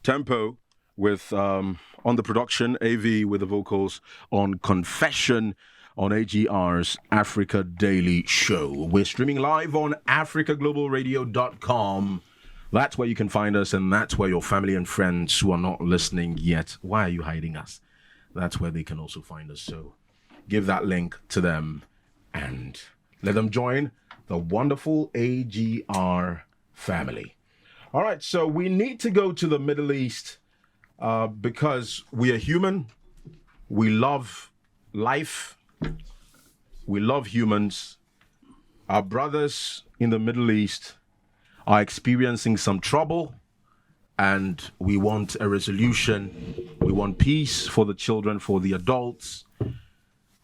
Tempo with on the production, AV with the vocals on Confession on AGR's Africa Daily Show. We're streaming live on africaglobalradio.com. That's where you can find us, and that's where your family and friends who are not listening yet, why are you hiding us? That's where they can also find us. So give that link to them and let them join the wonderful AGR family. All right, so we need to go to the Middle East because we are human. We love life. We love humans. Our brothers in the Middle East are experiencing some trouble, and we want a resolution. We want peace for the children, for the adults.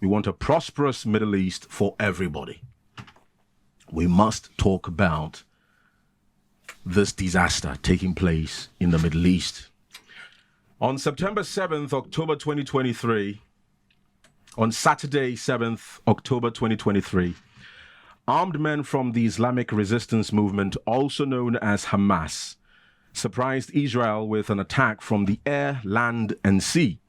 We want a prosperous Middle East for everybody. We must talk about this disaster taking place in the Middle East. On September 7th, October 2023, on Saturday 7th, October 2023, armed men from the Islamic Resistance Movement, also known as Hamas, surprised Israel with an attack from the air, land, and sea.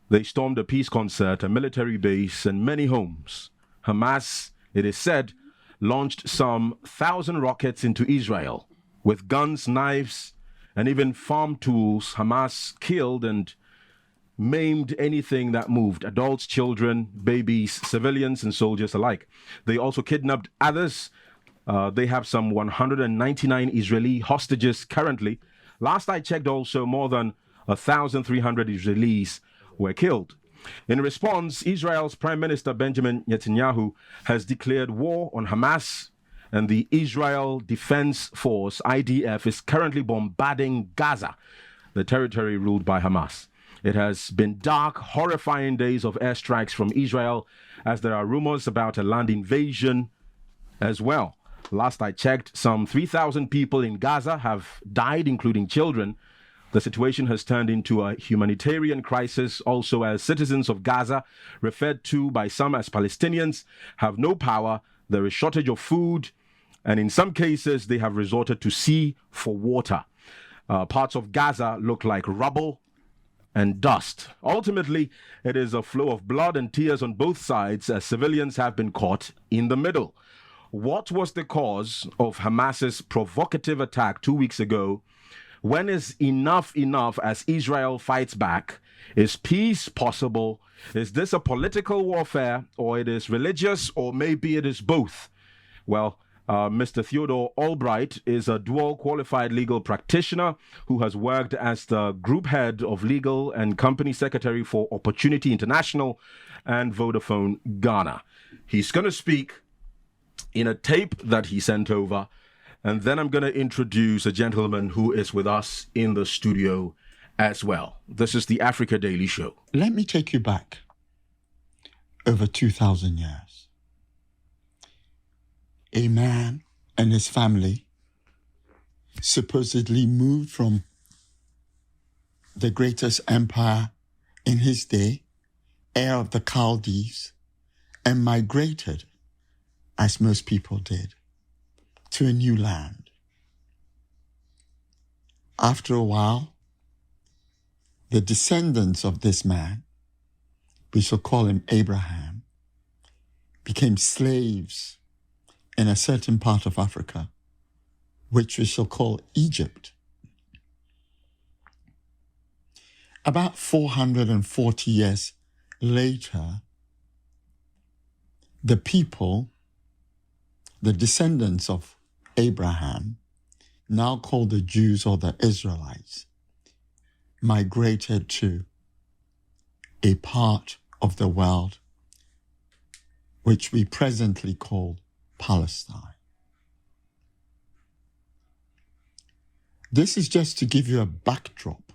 They stormed a peace concert, a military base, and many homes. Hamas, it is said, launched some 1,000 rockets into Israel. With guns, knives, and even farm tools, Hamas killed and maimed anything that moved, adults, children, babies, civilians, and soldiers alike. They also kidnapped others. They have some 199 Israeli hostages currently. Last I checked also, more than 1,300 Israelis were killed. In response, Israel's Prime Minister Benjamin Netanyahu has declared war on Hamas, and the Israel Defense Force, IDF, is currently bombarding Gaza, the territory ruled by Hamas. It has been dark, horrifying days of airstrikes from Israel, as there are rumors about a land invasion as well. Last I checked, some 3,000 people in Gaza have died, including children. The situation has turned into a humanitarian crisis, also as citizens of Gaza, referred to by some as Palestinians, have no power. There is shortage of food, and in some cases, they have resorted to sea for water. Parts of Gaza look like rubble and dust. Ultimately, it is a flow of blood and tears on both sides, as civilians have been caught in the middle. What was the cause of Hamas's provocative attack 2 weeks ago? When is enough as Israel fights back? Is peace possible? Is this a political warfare, or it is religious, or maybe it is both? Well, Mr. Theodore Albright is a dual qualified legal practitioner who has worked as the group head of legal and company secretary for Opportunity International and Vodafone Ghana. He's going to speak in a tape that he sent over, and then I'm going to introduce a gentleman who is with us in the studio as well. This is the Africa Daily Show. Let me take you back over 2,000 years. A man and his family supposedly moved from the greatest empire in his day, Ur of the Chaldees, and migrated, as most people did, to a new land. After a while, the descendants of this man, we shall call him Abraham, became slaves in a certain part of Africa, which we shall call Egypt. About 440 years later, the people, the descendants of Abraham, now called the Jews or the Israelites, migrated to a part of the world which we presently call Palestine. This is just to give you a backdrop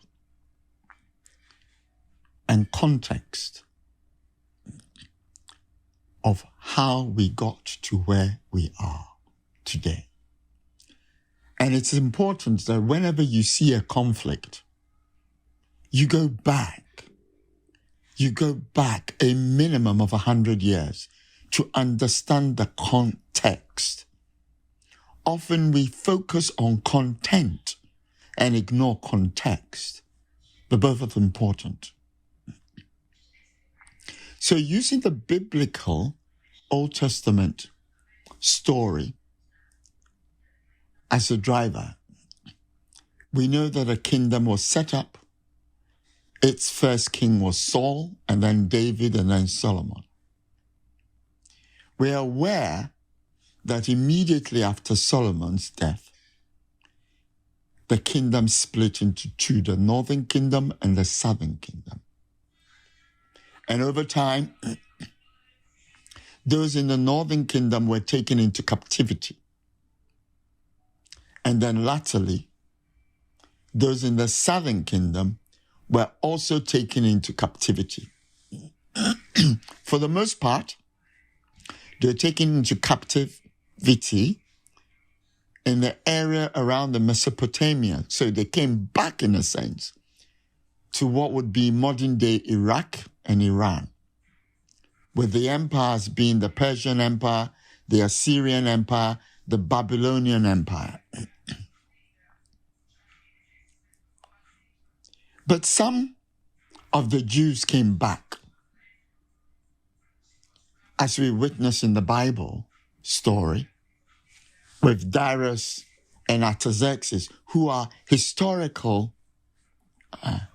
and context of how we got to where we are today. And it's important that whenever you see a conflict, you go back a minimum of 100 years to understand the context. Often we focus on content and ignore context, but both are important. So using the biblical Old Testament story as a driver, we know that a kingdom was set up. Its first king was Saul, and then David, and then Solomon. We are aware that immediately after Solomon's death, the kingdom split into two, the northern kingdom and the southern kingdom. And over time, those in the northern kingdom were taken into captivity. And then latterly, those in the southern kingdom were also taken into captivity. For the most part, they were taken into captivity in the area around the Mesopotamia. So they came back, in a sense, to what would be modern-day Iraq and Iran, with the empires being the Persian Empire, the Assyrian Empire, the Babylonian Empire. But some of the Jews came back, as we witness in the Bible story, with Darius and Artaxerxes, who are historical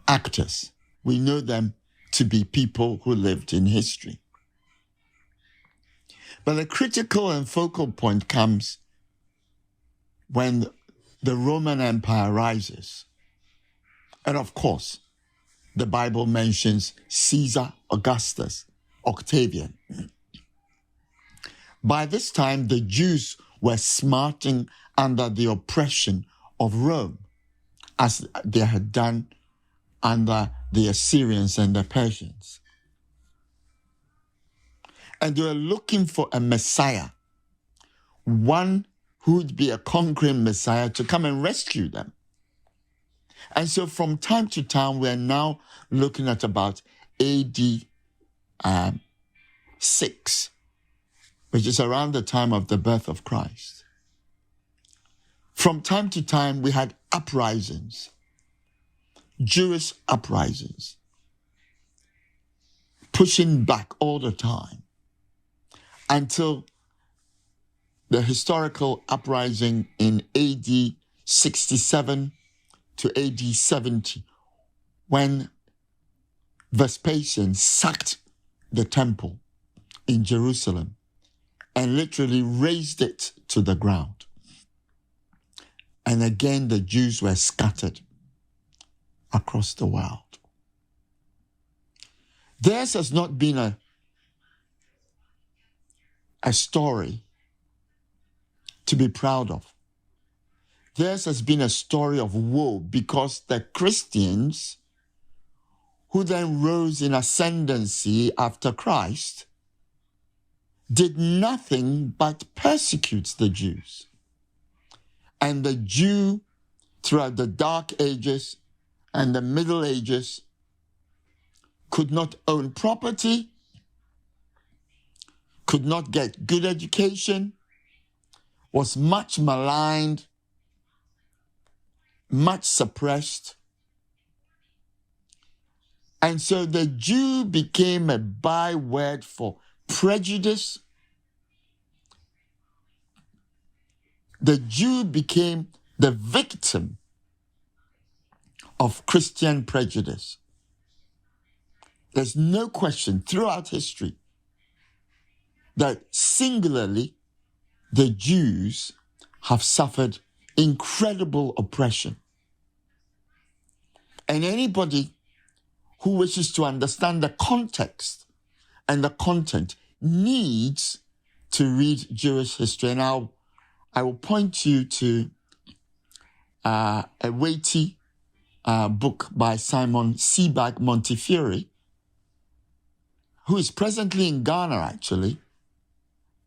actors. We know them to be people who lived in history. But the critical and focal point comes when the Roman Empire rises. And of course, the Bible mentions Caesar Augustus, Octavian. By this time, the Jews were smarting under the oppression of Rome, as they had done under the Assyrians and the Persians. And they were looking for a Messiah, one who would be a conquering Messiah to come and rescue them. And so from time to time, we're now looking at about AD 6, which is around the time of the birth of Christ. From time to time, we had uprisings, Jewish uprisings, pushing back all the time until the historical uprising in AD 67 to AD 70, when Vespasian sacked the temple in Jerusalem and literally razed it to the ground. And again, the Jews were scattered across the world. Theirs has not been a story to be proud of. Theirs has been a story of woe, because the Christians, who then rose in ascendancy after Christ, did nothing but persecute the Jews. And the Jew, throughout the Dark Ages and the Middle Ages, could not own property, could not get good education, was much maligned, much suppressed. And so the Jew became a byword for prejudice. The Jew became the victim of Christian prejudice. There's no question throughout history that singularly the Jews have suffered incredible oppression. And anybody who wishes to understand the context and the content needs to read Jewish history. And I will point you to a weighty book by Simon Sebag Montefiore, who is presently in Ghana, actually,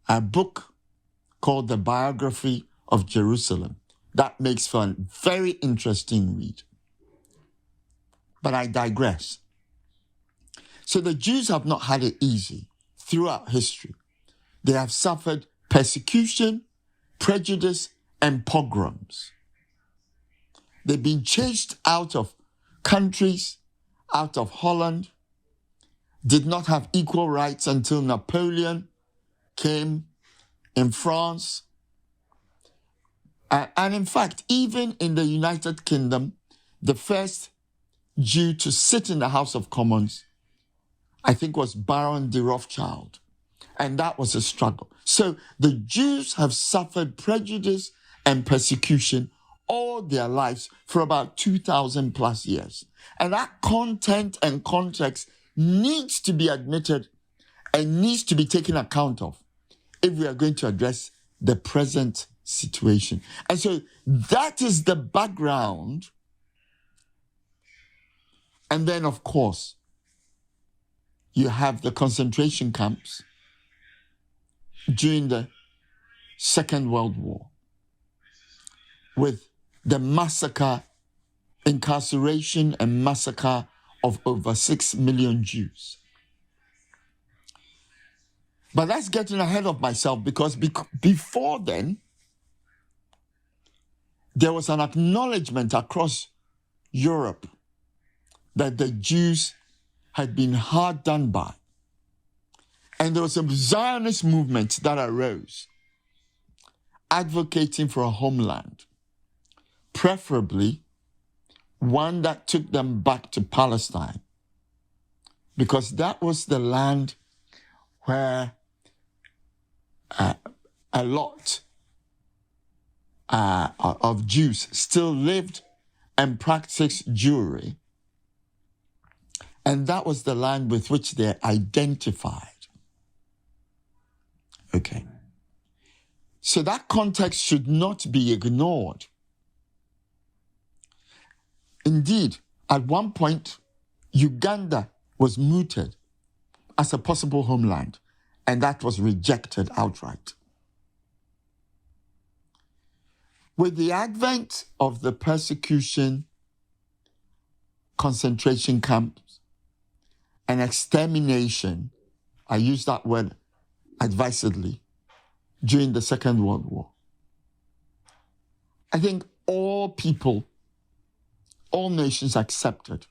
a book called The Biography of Jerusalem. That makes for a very interesting read. But I digress. So the Jews have not had it easy throughout history. They have suffered persecution, prejudice, and pogroms. They've been chased out of countries, out of Holland, did not have equal rights until Napoleon came in France. And in fact, even in the United Kingdom, the first Jew to sit in the House of Commons, I think, was Baron de Rothschild. And that was a struggle. So the Jews have suffered prejudice and persecution all their lives for about 2,000 plus years. And that content and context needs to be admitted and needs to be taken account of if we are going to address the present situation. And so that is the background. And then, of course, you have the concentration camps during the Second World War, with the massacre, incarceration and massacre of over 6 million Jews. But that's getting ahead of myself, because before then, there was an acknowledgement across Europe that the Jews had been hard done by. And there was a Zionist movement that arose, advocating for a homeland, preferably one that took them back to Palestine, because that was the land where a lot of Jews still lived and practiced Jewry. And that was the land with which they identified. Okay. So that context should not be ignored. Indeed, at one point, Uganda was mooted as a possible homeland, and that was rejected outright. With the advent of the persecution, concentration camps, and extermination, I use that word advisedly, during the Second World War, I think all people, all nations accepted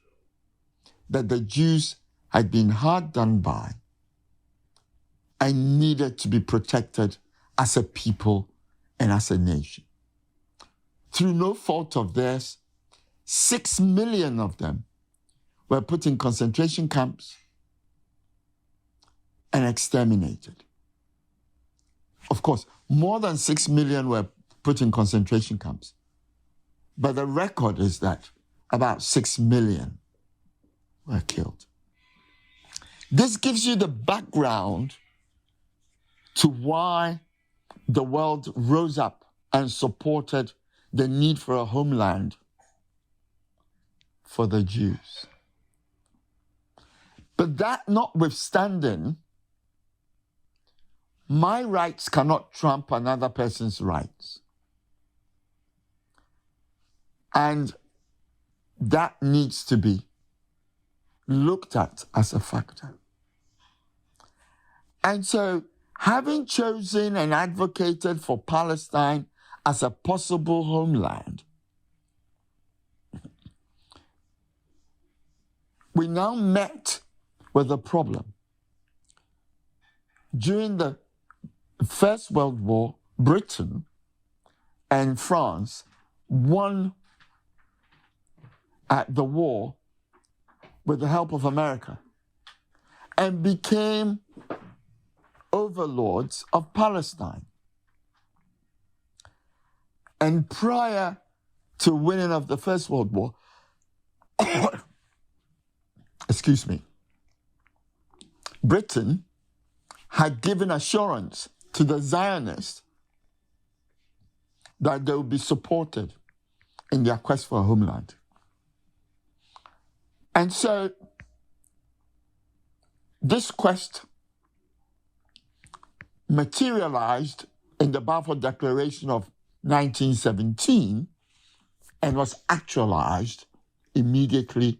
that the Jews had been hard done by and needed to be protected as a people and as a nation. Through no fault of theirs, 6 million of them were put in concentration camps and exterminated. Of course, more than 6 million were put in concentration camps, but the record is that about 6 million were killed. This gives you the background to why the world rose up and supported the need for a homeland for the Jews. But that notwithstanding, my rights cannot trump another person's rights. And that needs to be looked at as a factor. And so, having chosen and advocated for Palestine as a possible homeland, we now met with a problem. During the First World War, Britain and France won at the war with the help of America and became overlords of Palestine. And prior to winning of the First World War, Britain had given assurance to the Zionists that they would be supported in their quest for a homeland. And so this quest materialized in the Balfour Declaration of 1917 and was actualized immediately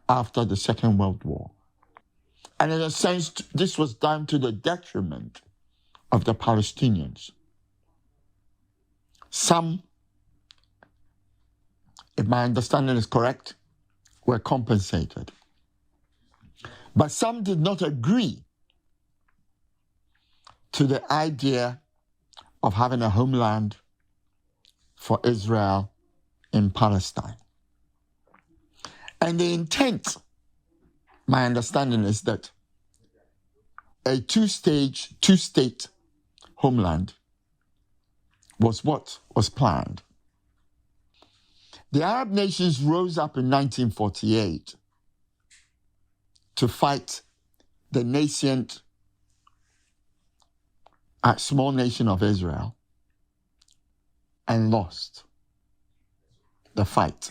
after the Second World War. And in a sense, this was done to the detriment of the Palestinians. Some if my understanding is correct, were compensated. But some did not agree to the idea of having a homeland for Israel in Palestine. And the intent, my understanding is that a two-state homeland was what was planned. The Arab nations rose up in 1948 to fight the nascent small nation of Israel and lost the fight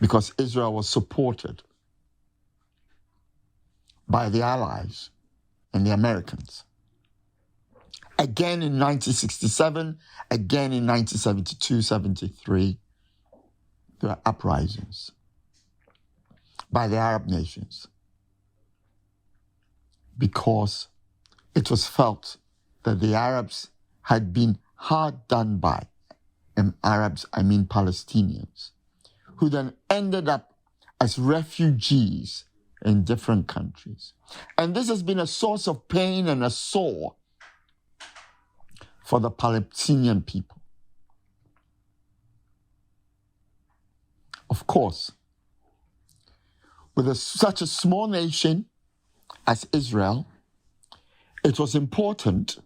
because Israel was supported by the Allies and the Americans. Again in 1967, again in 1972, 73, there were uprisings by the Arab nations because it was felt that the Arabs had been hard done by. And Arabs, I mean Palestinians, who then ended up as refugees in different countries. And this has been a source of pain and a sore for the Palestinian people. Of course, with such a small nation as Israel, it was important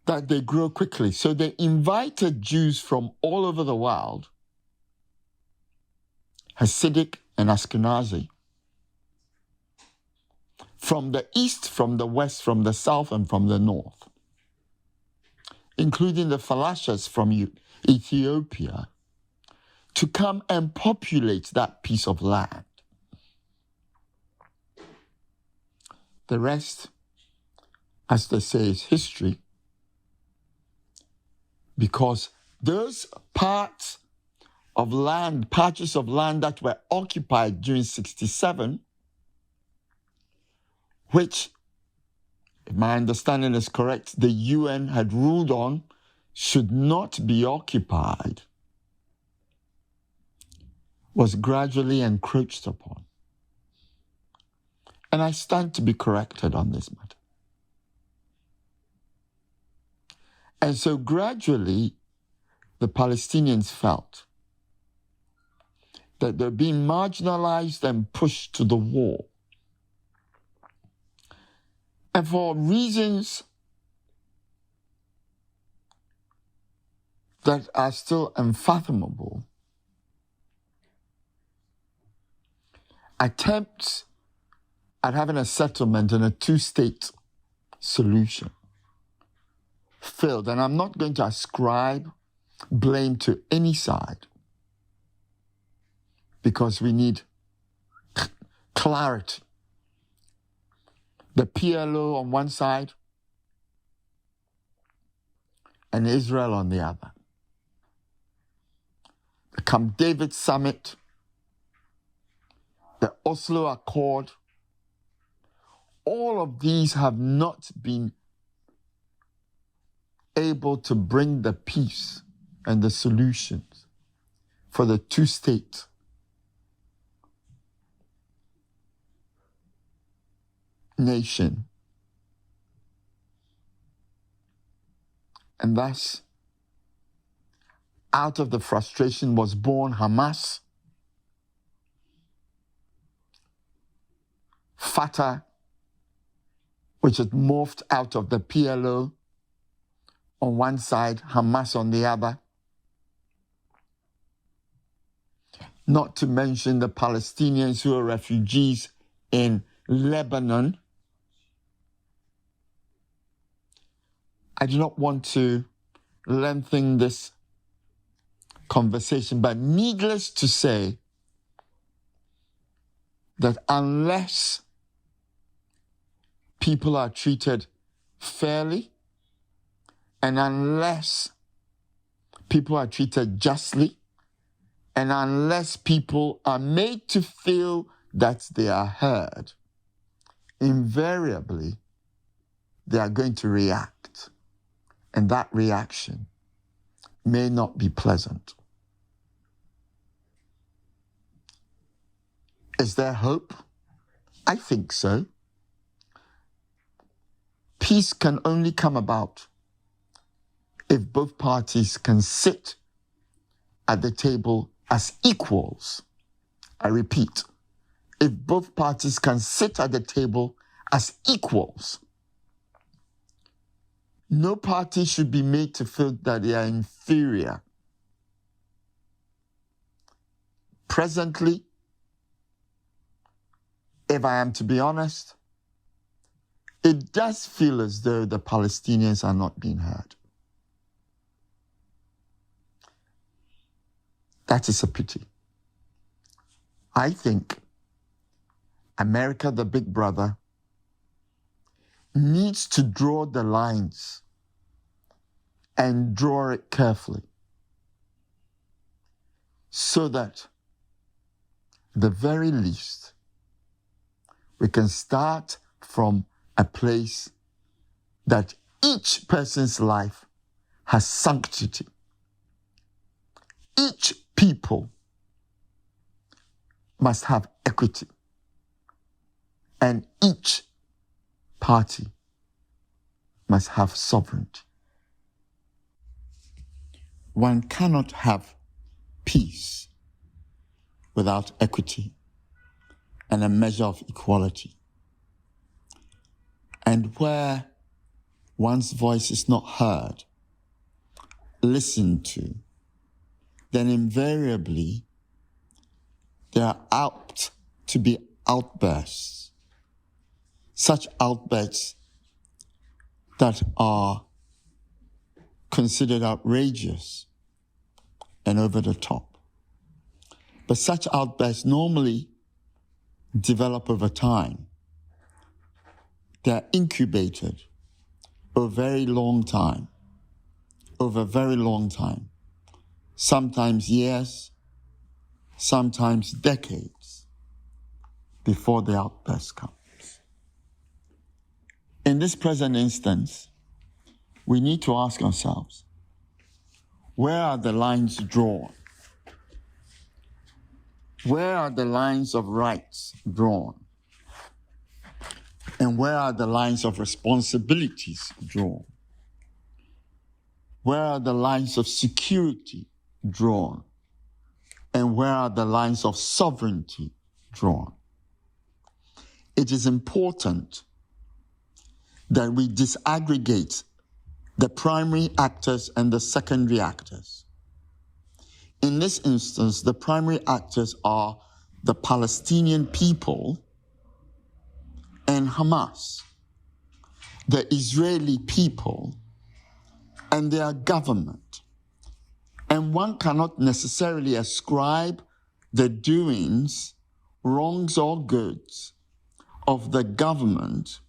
that they grow quickly. So they invited Jews from all over the world, Hasidic and Ashkenazi, from the east, from the west, from the south, and from the north, including the Falashas from Ethiopia, to come and populate that piece of land. The rest, as they say, is history, because those parts of land, patches of land that were occupied during 1967, which, if my understanding is correct, the UN had ruled on should not be occupied, was gradually encroached upon. And I stand to be corrected on this matter. And so gradually, the Palestinians felt that they're being marginalized and pushed to the wall. And for reasons that are still unfathomable, attempts at having a settlement and a two-state solution failed. And I'm not going to ascribe blame to any side, because we need clarity. The PLO on one side and Israel on the other. The Camp David Summit, the Oslo Accord, all of these have not been able to bring the peace and the solutions for the two-state nation. And thus, out of the frustration was born Hamas, Fatah, which had morphed out of the PLO on one side, Hamas on the other. Not to mention the Palestinians who are refugees in Lebanon. I do not want to lengthen this conversation, but needless to say that unless people are treated fairly, and unless people are treated justly, and unless people are made to feel that they are heard, invariably they are going to react. And that reaction may not be pleasant. Is there hope? I think so. Peace can only come about if both parties can sit at the table as equals. I repeat, if both parties can sit at the table as equals. No party should be made to feel that they are inferior. Presently, if I am to be honest, it does feel as though the Palestinians are not being heard. That is a pity. I think America, the big brother, needs to draw the lines and draw it carefully so that at the very least we can start from a place that each person's life has sanctity. Each people must have equity, and each party must have sovereignty. One cannot have peace without equity and a measure of equality. And where one's voice is not heard, listened to, then invariably there are apt to be outbursts. Such outbursts that are considered outrageous and over the top. But such outbursts normally develop over time. They are incubated over a very long time, sometimes years, sometimes decades before the outburst comes. In this present instance, we need to ask ourselves, where are the lines drawn? Where are the lines of rights drawn? And where are the lines of responsibilities drawn? Where are the lines of security drawn? And where are the lines of sovereignty drawn? It is important that we disaggregate the primary actors and the secondary actors. In this instance, the primary actors are the Palestinian people and Hamas, the Israeli people and their government. And one cannot necessarily ascribe the doings, wrongs or goods, of the government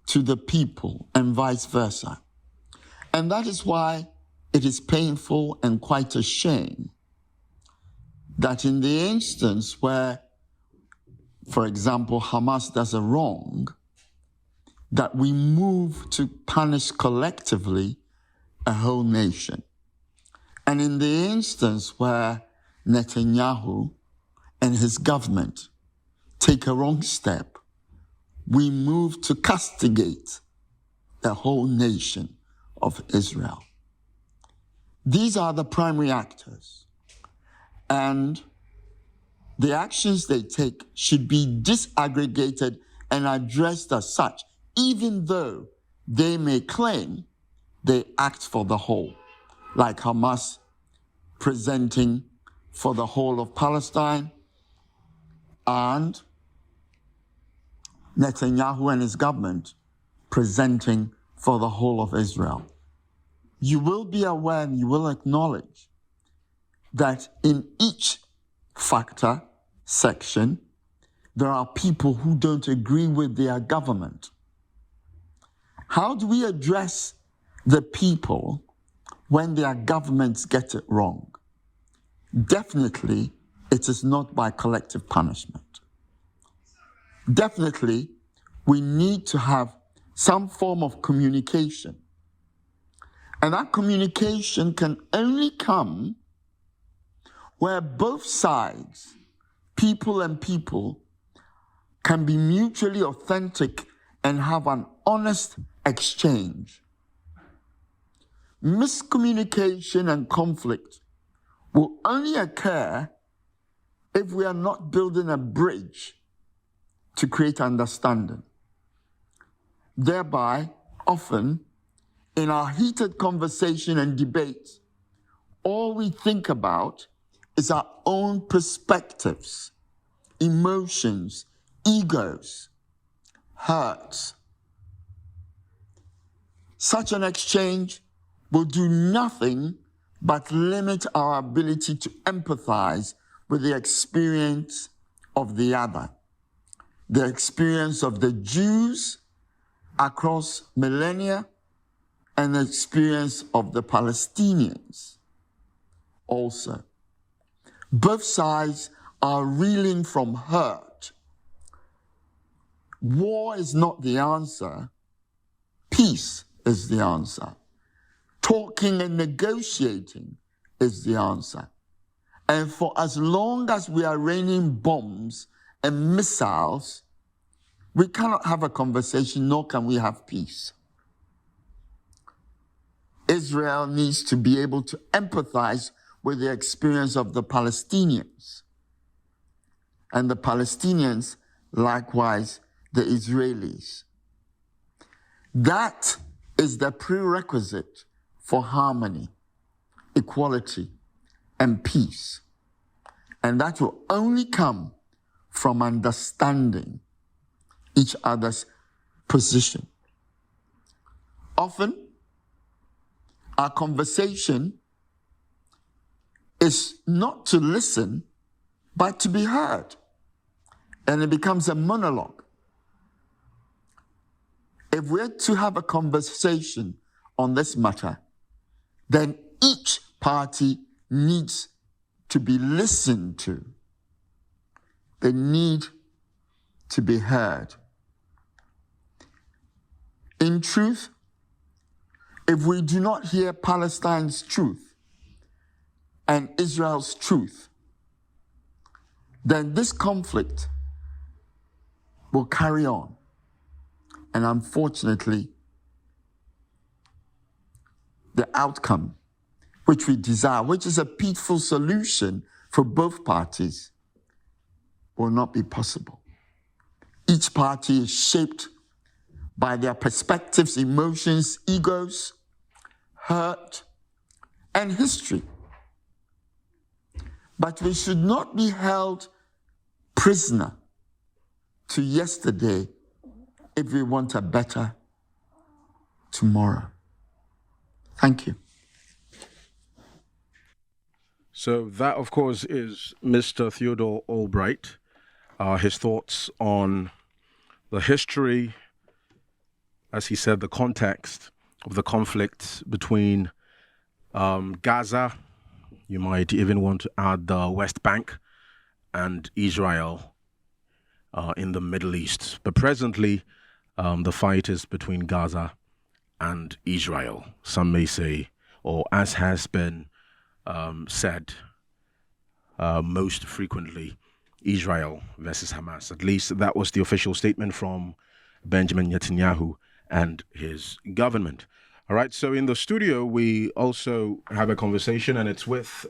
to the people and vice versa. And that is why it is painful and quite a shame that in the instance where, for example, Hamas does a wrong, that we move to punish collectively a whole nation. And in the instance where Netanyahu and his government take a wrong step, we move to castigate the whole nation of Israel. These are the primary actors. And the actions they take should be disaggregated and addressed as such, even though they may claim they act for the whole, like Hamas presenting for the whole of Palestine and Netanyahu and his government presenting for the whole of Israel. You will be aware and you will acknowledge that in each factor, section, there are people who don't agree with their government. How do we address the people when their governments get it wrong? Definitely, it is not by collective punishment. Definitely, we need to have some form of communication. And that communication can only come where both sides, people and people, can be mutually authentic and have an honest exchange. Miscommunication and conflict will only occur if we are not building a bridge to create understanding. Thereby, often, in our heated conversation and debate, all we think about is our own perspectives, emotions, egos, hurts. Such an exchange will do nothing but limit our ability to empathize with the experience of the other, the experience of the Jews across millennia, and the experience of the Palestinians also. Both sides are reeling from hurt. War is not the answer. Peace is the answer. Talking and negotiating is the answer. And for as long as we are raining bombs and missiles, we cannot have a conversation, nor can we have peace. Israel needs to be able to empathize with the experience of the Palestinians, and the Palestinians, likewise, the Israelis. That is the prerequisite for harmony, equality, and peace. And that will only come from understanding each other's position. Often, our conversation is not to listen, but to be heard. And it becomes a monologue. If we're to have a conversation on this matter, then each party needs to be listened to. They need to be heard. In truth, if we do not hear Palestine's truth and Israel's truth, then this conflict will carry on. And unfortunately, the outcome which we desire, which is a peaceful solution for both parties, will not be possible. Each party is shaped by their perspectives, emotions, egos, hurt, and history. But we should not be held prisoner to yesterday if we want a better tomorrow. Thank you. So that, of course, is Mr. Theodore Albright. His thoughts on the history, as he said, the context of the conflict between Gaza, you might even want to add the West Bank, and Israel in the Middle East. But presently, the fight is between Gaza and Israel. Some may say, or as has been said most frequently, Israel versus Hamas. At least that was the official statement from Benjamin Netanyahu and his government. All right, so in the studio, we also have a conversation, and it's with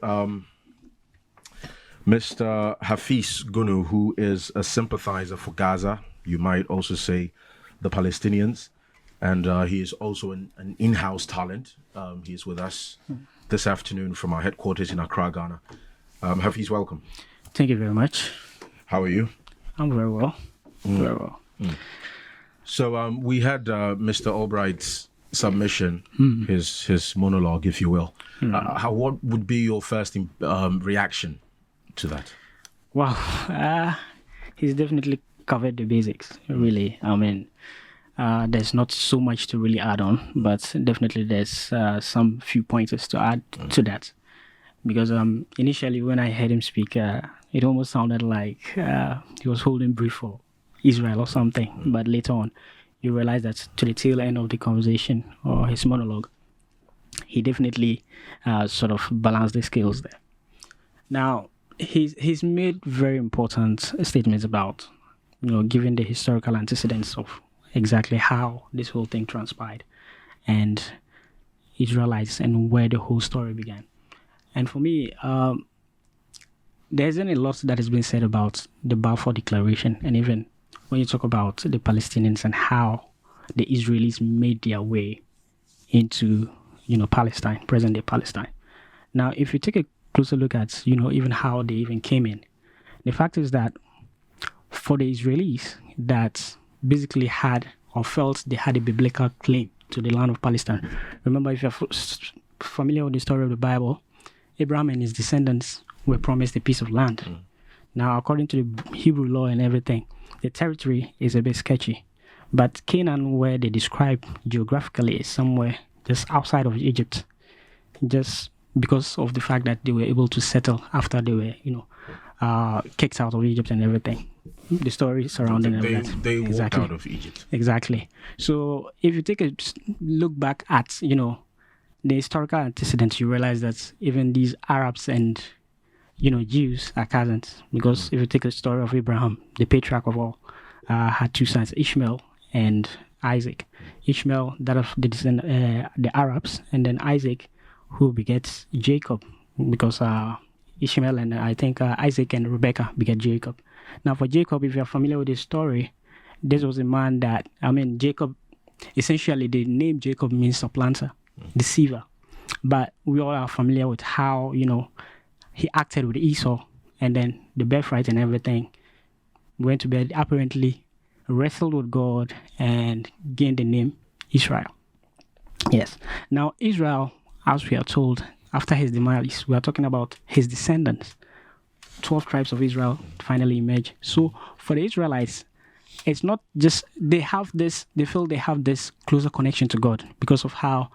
Mr. Hafiz Gunu, who is a sympathizer for Gaza. You might also say the Palestinians. And he is also an in-house talent. He's with us this afternoon from our headquarters in Accra, Ghana. Hafiz, welcome. Thank you very much. How are you? I'm very well. Very well. So we had Mr. Albright's submission, his monologue, if you will. What would be your first reaction to that? Wow. He's definitely covered the basics, really. I mean, there's not so much to really add on, but definitely there's some few pointers to add to that. Because initially when I heard him speak, it almost sounded like he was holding brief for Israel or something. But later on, you realize that to the tail end of the conversation or his monologue, he definitely sort of balanced the scales there. Now, he's made very important statements about given the historical antecedents of exactly how this whole thing transpired and Israelites and where the whole story began. And for me, there isn't a lot that has been said about the Balfour Declaration, and even when you talk about the Palestinians and how the Israelis made their way into, Palestine, present-day Palestine. Now, if you take a closer look at, even how they even came in, the fact is that for the Israelis that basically had or felt they had a biblical claim to the land of Palestine. Remember, if you're familiar with the story of the Bible, Abraham and his descendants were promised a piece of land. Now, according to the Hebrew law and everything, the territory is a bit sketchy. But Canaan, where they describe geographically, is somewhere just outside of Egypt, just because of the fact that they were able to settle after they were, kicked out of Egypt and everything. The story surrounding that. They walked out of Egypt. Exactly. So if you take a look back at, the historical antecedents, you realize that even these Arabs and, Jews are cousins. Because if you take the story of Abraham, the patriarch of all, had two sons, Ishmael and Isaac. Ishmael, that of the Arabs, and then Isaac, who begets Jacob, because Ishmael and I think Isaac and Rebekah beget Jacob. Now, for Jacob, if you're familiar with his story, this was a man that, Jacob, essentially the name Jacob means supplanter, deceiver. But we all are familiar with how, he acted with Esau, and then the birthright and everything, went to bed, apparently wrestled with God and gained the name Israel. Yes. Now, Israel, as we are told, after his demise, we are talking about his descendants. 12 tribes of Israel finally emerge. So for the Israelites, it's not just they feel they have this closer connection to God because of how,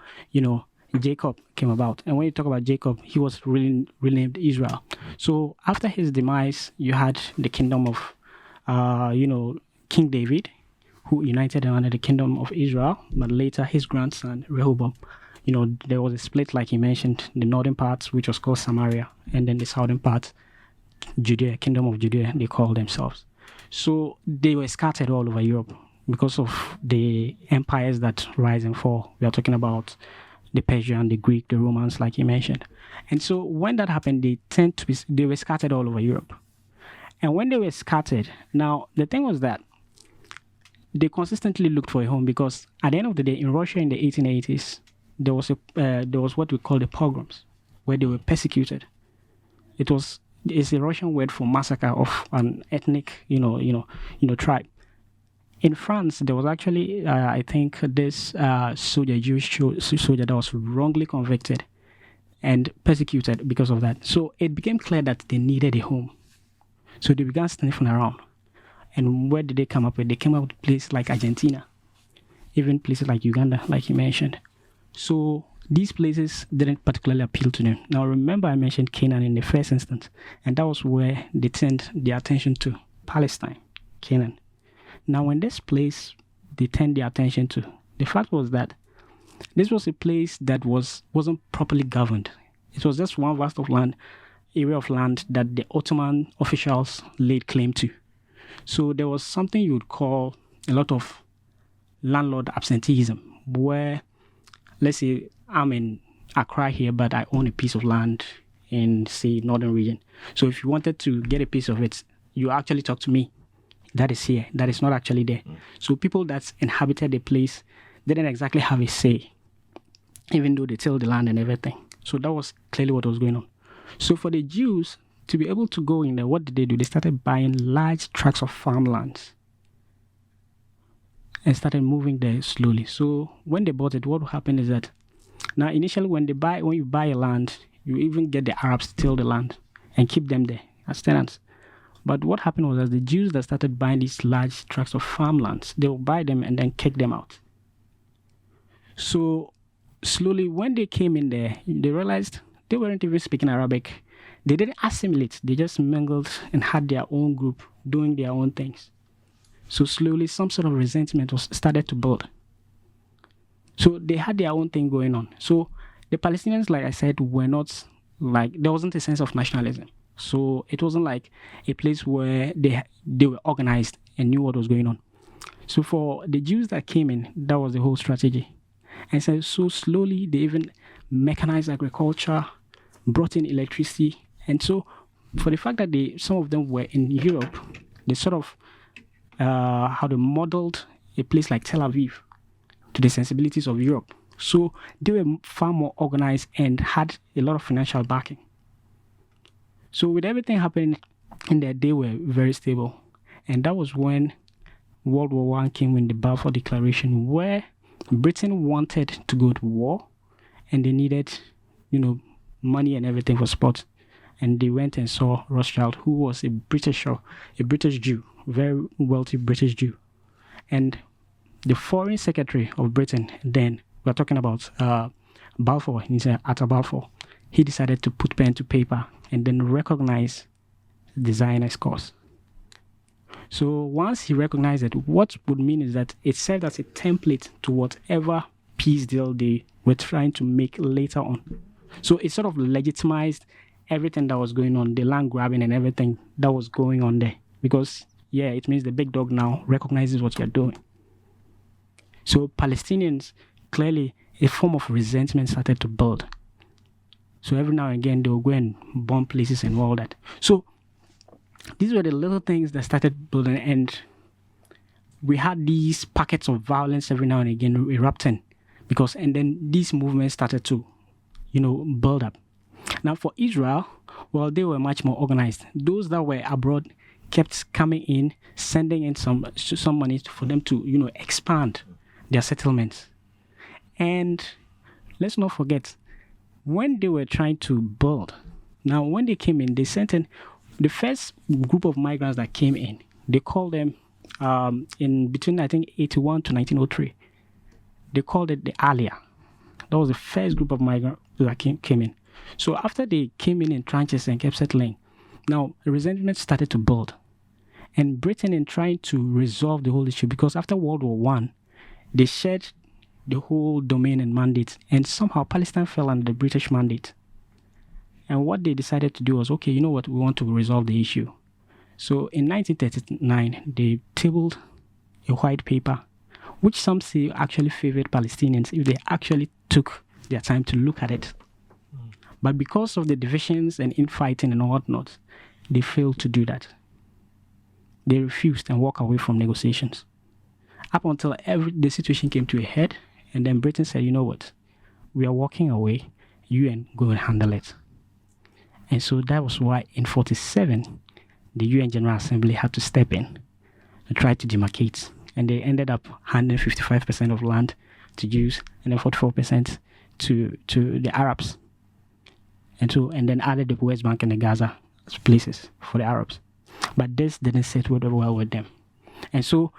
Jacob came about. And when you talk about Jacob, he was renamed Israel. So after his demise, you had the kingdom of, King David, who united under the kingdom of Israel, but later his grandson, Rehoboam, there was a split, like he mentioned, the northern part, which was called Samaria, and then the southern part, Judea, kingdom of Judea, they called themselves. So they were scattered all over Europe because of the empires that rise and fall. We are talking about the Persian, the Greek, the Romans, like you mentioned. And so when that happened, they were scattered all over Europe. And when they were scattered, now the thing was that they consistently looked for a home because at the end of the day, in Russia in the 1880s, there was what we call the pogroms, where they were persecuted. It's a Russian word for massacre of an ethnic, tribe. In France, there was actually, I think, this Jewish soldier that was wrongly convicted and persecuted because of that. So it became clear that they needed a home. So they began sniffing around. And where did they come up with? They came up with places like Argentina, even places like Uganda, like you mentioned. So these places didn't particularly appeal to them. Now, remember I mentioned Canaan in the first instance, and that was where they turned their attention to, Palestine, Canaan. Now, when this place they turned their attention to, the fact was that this was a place that wasn't properly governed. It was just one vast area of land that the Ottoman officials laid claim to. So there was something you would call a lot of landlord absenteeism, where, let's say, I'm in Accra here, but I own a piece of land in, say, northern region. So if you wanted to get a piece of it, you actually talk to me. That is here. That is not actually there. So people that inhabited the place didn't exactly have a say, even though they tilled the land and everything. So that was clearly what was going on. So for the Jews to be able to go in there, what did they do? They started buying large tracts of farmlands and started moving there slowly. So when they bought it, what happened is that now initially when you buy a land, you even get the Arabs to till the land and keep them there as tenants. But what happened was that the Jews that started buying these large tracts of farmlands, they will buy them and then kick them out. So slowly when they came in there, they realized they weren't even speaking Arabic. They didn't assimilate. They just mingled and had their own group doing their own things. So slowly some sort of resentment was started to build. So they had their own thing going on. So the Palestinians, like I said, were not like, there wasn't a sense of nationalism. So it wasn't like a place where they were organized and knew what was going on. So for the Jews that came in, that was the whole strategy. And so slowly they even mechanized agriculture, brought in electricity. And so for the fact that some of them were in Europe, they sort of how they modeled a place like Tel Aviv to the sensibilities of Europe. So they were far more organized and had a lot of financial backing. So with everything happening in there, they were very stable. And that was when World War I came in, the Balfour Declaration, where Britain wanted to go to war and they needed, money and everything for support. And they went and saw Rothschild, who was a British Jew, very wealthy British Jew. And the Foreign Secretary of Britain, then, we're talking about Balfour, he's Arthur Balfour, he decided to put pen to paper and then recognize the Zionist cause. So once he recognized it, what would mean is that it served as a template to whatever peace deal they were trying to make later on. So it sort of legitimized everything that was going on, the land grabbing and everything that was going on there. Because, it means the big dog now recognizes what you're doing. So Palestinians, clearly, a form of resentment started to build. So every now and again, they will go and bomb places and all that. So these were the little things that started building, and we had these packets of violence every now and again erupting, and then these movements started to, build up. Now for Israel, well, they were much more organized. Those that were abroad kept coming in, sending in some money for them to, expand their settlements. And let's not forget, when they were trying to build, now when they came in, they sent in the first group of migrants that came in. They called them in between, I think, 81 to 1903. They called it the Aliyah. That was the first group of migrants that came in. So after they came in tranches and kept settling, now resentment started to build. And Britain, in trying to resolve the whole issue, because after World War I, they shared the whole domain and mandate, and somehow Palestine fell under the British mandate. And what they decided to do was, okay, you know what, we want to resolve the issue. So in 1939, they tabled a white paper, which some say actually favored Palestinians if they actually took their time to look at it. But because of the divisions and infighting and whatnot, they failed to do that. They refused and walked away from negotiations. Up until the situation came to a head, and then Britain said, you know what, we are walking away, UN go and handle it. And so that was why in 1947, the UN General Assembly had to step in to try to demarcate. And they ended up handing 55% of land to Jews and then 44% to the Arabs. And then added the West Bank and the Gaza as places for the Arabs. But this didn't sit well with them. And so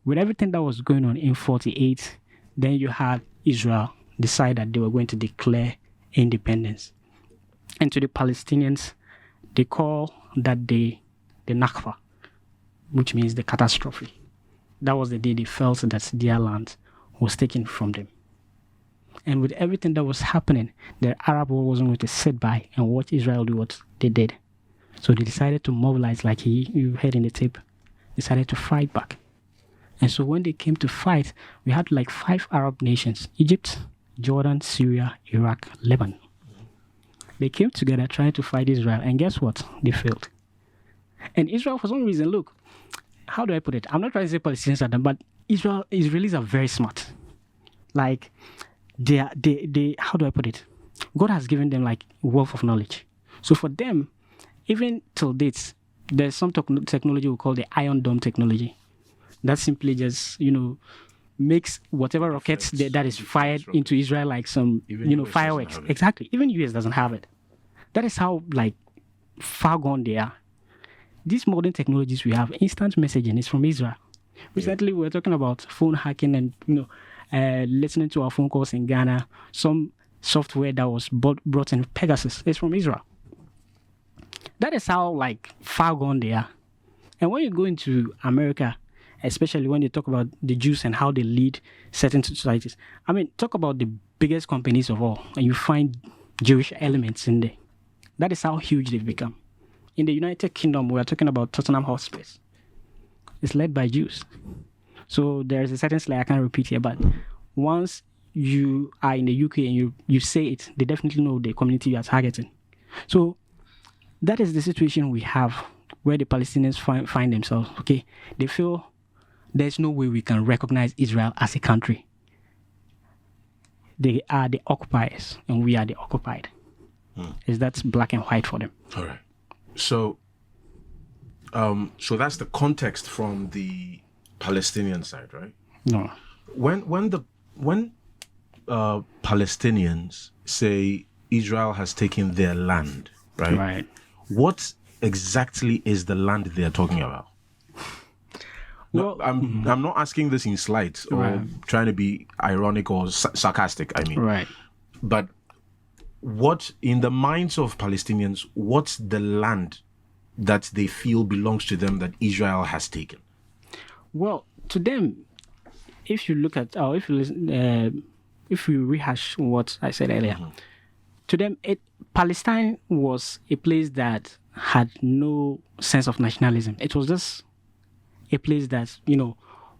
with everything that was going on in 1948, then you had Israel decide that they were going to declare independence. And to the Palestinians, they call that day the Nakba, which means the catastrophe. That was the day they felt that their land was taken from them. And with everything that was happening, the Arab world wasn't going to sit by and watch Israel do what they did. So they decided to mobilize, like you heard in the tape, decided to fight back. And so when they came to fight, we had like 5 Arab nations: Egypt, Jordan, Syria, Iraq, Lebanon. They came together trying to fight Israel, and guess what? They failed. And Israel, for some reason, look, how do I put it? I'm not trying to say Palestinians are them, but Israelis are very smart. Like, they how do I put it? God has given them like wealth of knowledge. So for them, even till date, there's some technology we call the Iron Dome technology. That simply just, makes whatever rockets that is fired into Israel like some, fireworks. Exactly. Even US doesn't have it. That is how, like, far gone they are. These modern technologies we have, instant messaging, is from Israel. Recently, we were talking about phone hacking and, listening to our phone calls in Ghana. Some software that was brought in, Pegasus, is from Israel. That is how, like, far gone they are. And when you go into America, especially when you talk about the Jews and how they lead certain societies, I mean, talk about the biggest companies of all, and you find Jewish elements in there. That is how huge they've become. In the United Kingdom, we are talking about Tottenham Hotspur. is led by Jews. So there's a certain slide I can't repeat here, but once you are in the UK and you say it, they definitely know the community you are targeting. So that is the situation we have where the Palestinians find themselves. Okay, they feel there's no way we can recognize Israel as a country. They are the occupiers and we are the occupied. Is that black and white for them? All right. So, so that's the context from the Palestinian side, right? No. When Palestinians say Israel has taken their land, right? Right. What exactly is the land they're talking about? No, Well, I'm not asking this in slight or Right. trying to be ironic or sarcastic. I mean, Right. but what in the minds of Palestinians, what's the land that they feel belongs to them that Israel has taken? Well, to them, if you look at, or if you listen, if you rehash what I said earlier, to them, Palestine was a place that had no sense of nationalism. It was just a place that,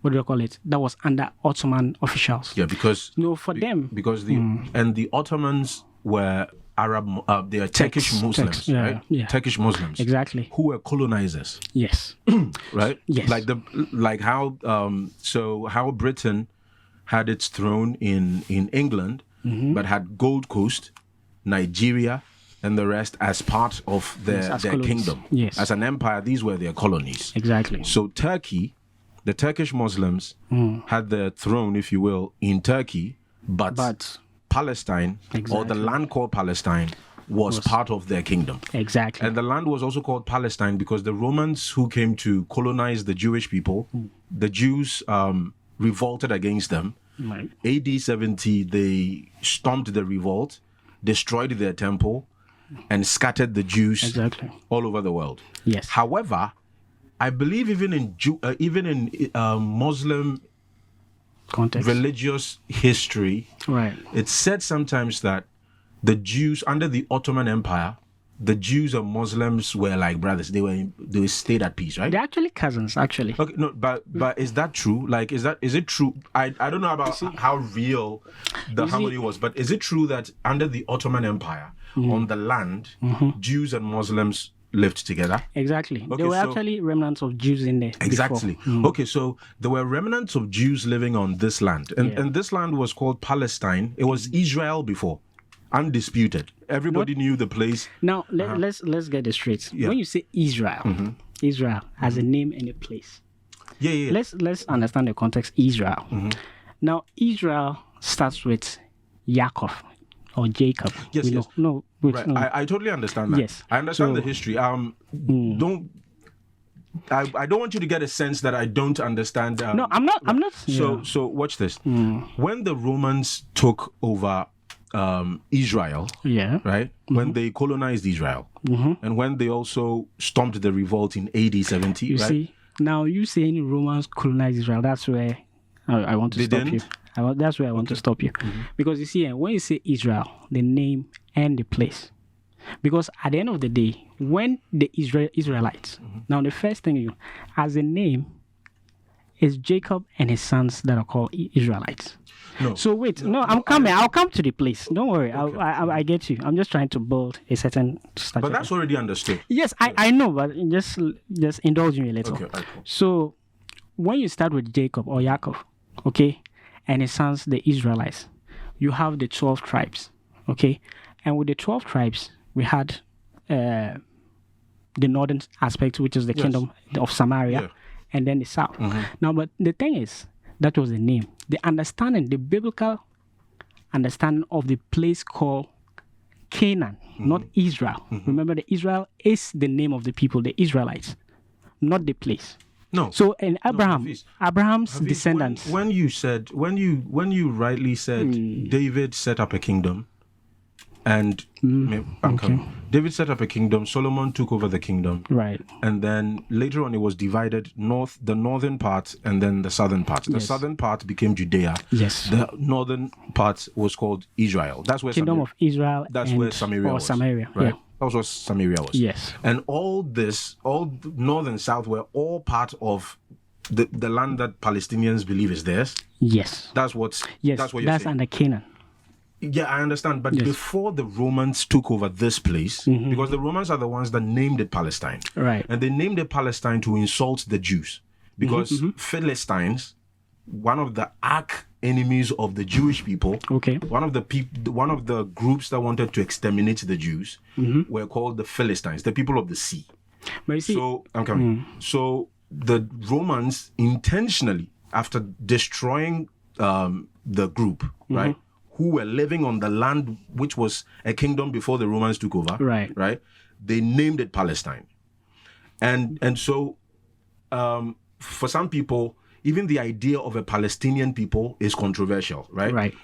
what do you call it? That was under Ottoman officials. Yeah, because For them, because the Ottomans were Arab, they are Turkish Muslims, yeah, right? yeah. Turkish Muslims, exactly. who were colonizers, Yes. right? Yes. Like how Britain had its throne in England, but had Gold Coast, Nigeria, and the rest as part of their as colonies. kingdom. Yes. As an empire, these were their colonies. Exactly. So Turkey, the Turkish Muslims had their throne, if you will, in Turkey, but Palestine, or the Exactly. land called Palestine, was part of their kingdom. Exactly. And the land was also called Palestine because the Romans who came to colonize the Jewish people, the Jews revolted against them. Right. AD 70, they stomped the revolt, destroyed their temple, and scattered the Jews Exactly. all over the world. Yes. However, I believe even in Muslim Context. religious history, Right. it's said sometimes that the Jews under the Ottoman Empire, the Jews and Muslims were like brothers. They stayed at peace, right? They're actually cousins, actually. Okay, no, but is that true? Like, is it true? I don't know about how real the harmony was, but is it true that under the Ottoman Empire, on the land, Jews and Muslims lived together? Exactly. Okay, there were so- actually remnants of Jews in there. Exactly. Before. Okay, so there were remnants of Jews living on this land, and this land was called Palestine. It was Israel before, undisputed. Everybody knew the place. Now let's get this straight. Yeah. When you say Israel, Israel has a name and a place. Yeah. Let's understand the context. Israel. Now Israel starts with Yaakov or Jacob. Yes, We yes. know. No, wait, Right. no. I totally understand that. Yes. I understand the So- history. Don't. I don't want you to get a sense that I don't understand. No, I'm not. So watch this. When the Romans took over Israel, Yeah. right? When they colonized Israel, and when they also stomped the revolt in AD 70, You right? see, now you saying Romans colonized Israel. That's where I want to They stop didn't? you. That's where I want to stop you, because you see, when you say Israel, the name and the place, because at the end of the day, when the Israelites, now the first thing as a name, is Jacob and his sons that are called Israelites. No. So wait, no, I'm coming. I'll come to the place. Don't worry. I get you. I'm just trying to build a certain structure. But that's already understood. Yes, I know, but just indulge me a little. Okay, all right, cool. So when you start with Jacob or Yaakov, okay, and his sons, the Israelites, you have the 12 tribes, okay? And with the 12 tribes, we had the northern aspect, which is the kingdom of Samaria, Yeah. and then the south. Now, but the thing is, that was the name. The understanding, the biblical understanding of the place called Canaan, not Israel. Remember, the Israel is the name of the people, the Israelites, not the place. No. So in Abraham, Hafiz, Abraham's Hafiz, descendants. When you rightly said David set up a kingdom, and David set up a kingdom, Solomon took over the kingdom, Right. and then later on it was divided the northern part and then the southern part. The Yes. southern part became Judea. Yes. The northern part was called Israel. That's where Kingdom of Israel. that's and, where Samaria or was. Samaria. Right. Yeah. That was what Samaria was. Yes. And all north and south were all part of the land that Palestinians believe is theirs. Yes. That's what Yes. That's what you're saying. under Canaan. Yeah, I understand. But Yes. before the Romans took over this place, because the Romans are the ones that named it Palestine. Right. And they named it Palestine to insult the Jews. Because Philistines, one of the arch enemies of the Jewish people, Okay. one of the groups that wanted to exterminate the Jews were called the Philistines, the people of the sea. But you see, So I'm coming. So the Romans intentionally, after destroying the group, right, who were living on the land which was a kingdom before the Romans took over, Right. they named it Palestine, and so for some people, even the idea of a Palestinian people is controversial, right.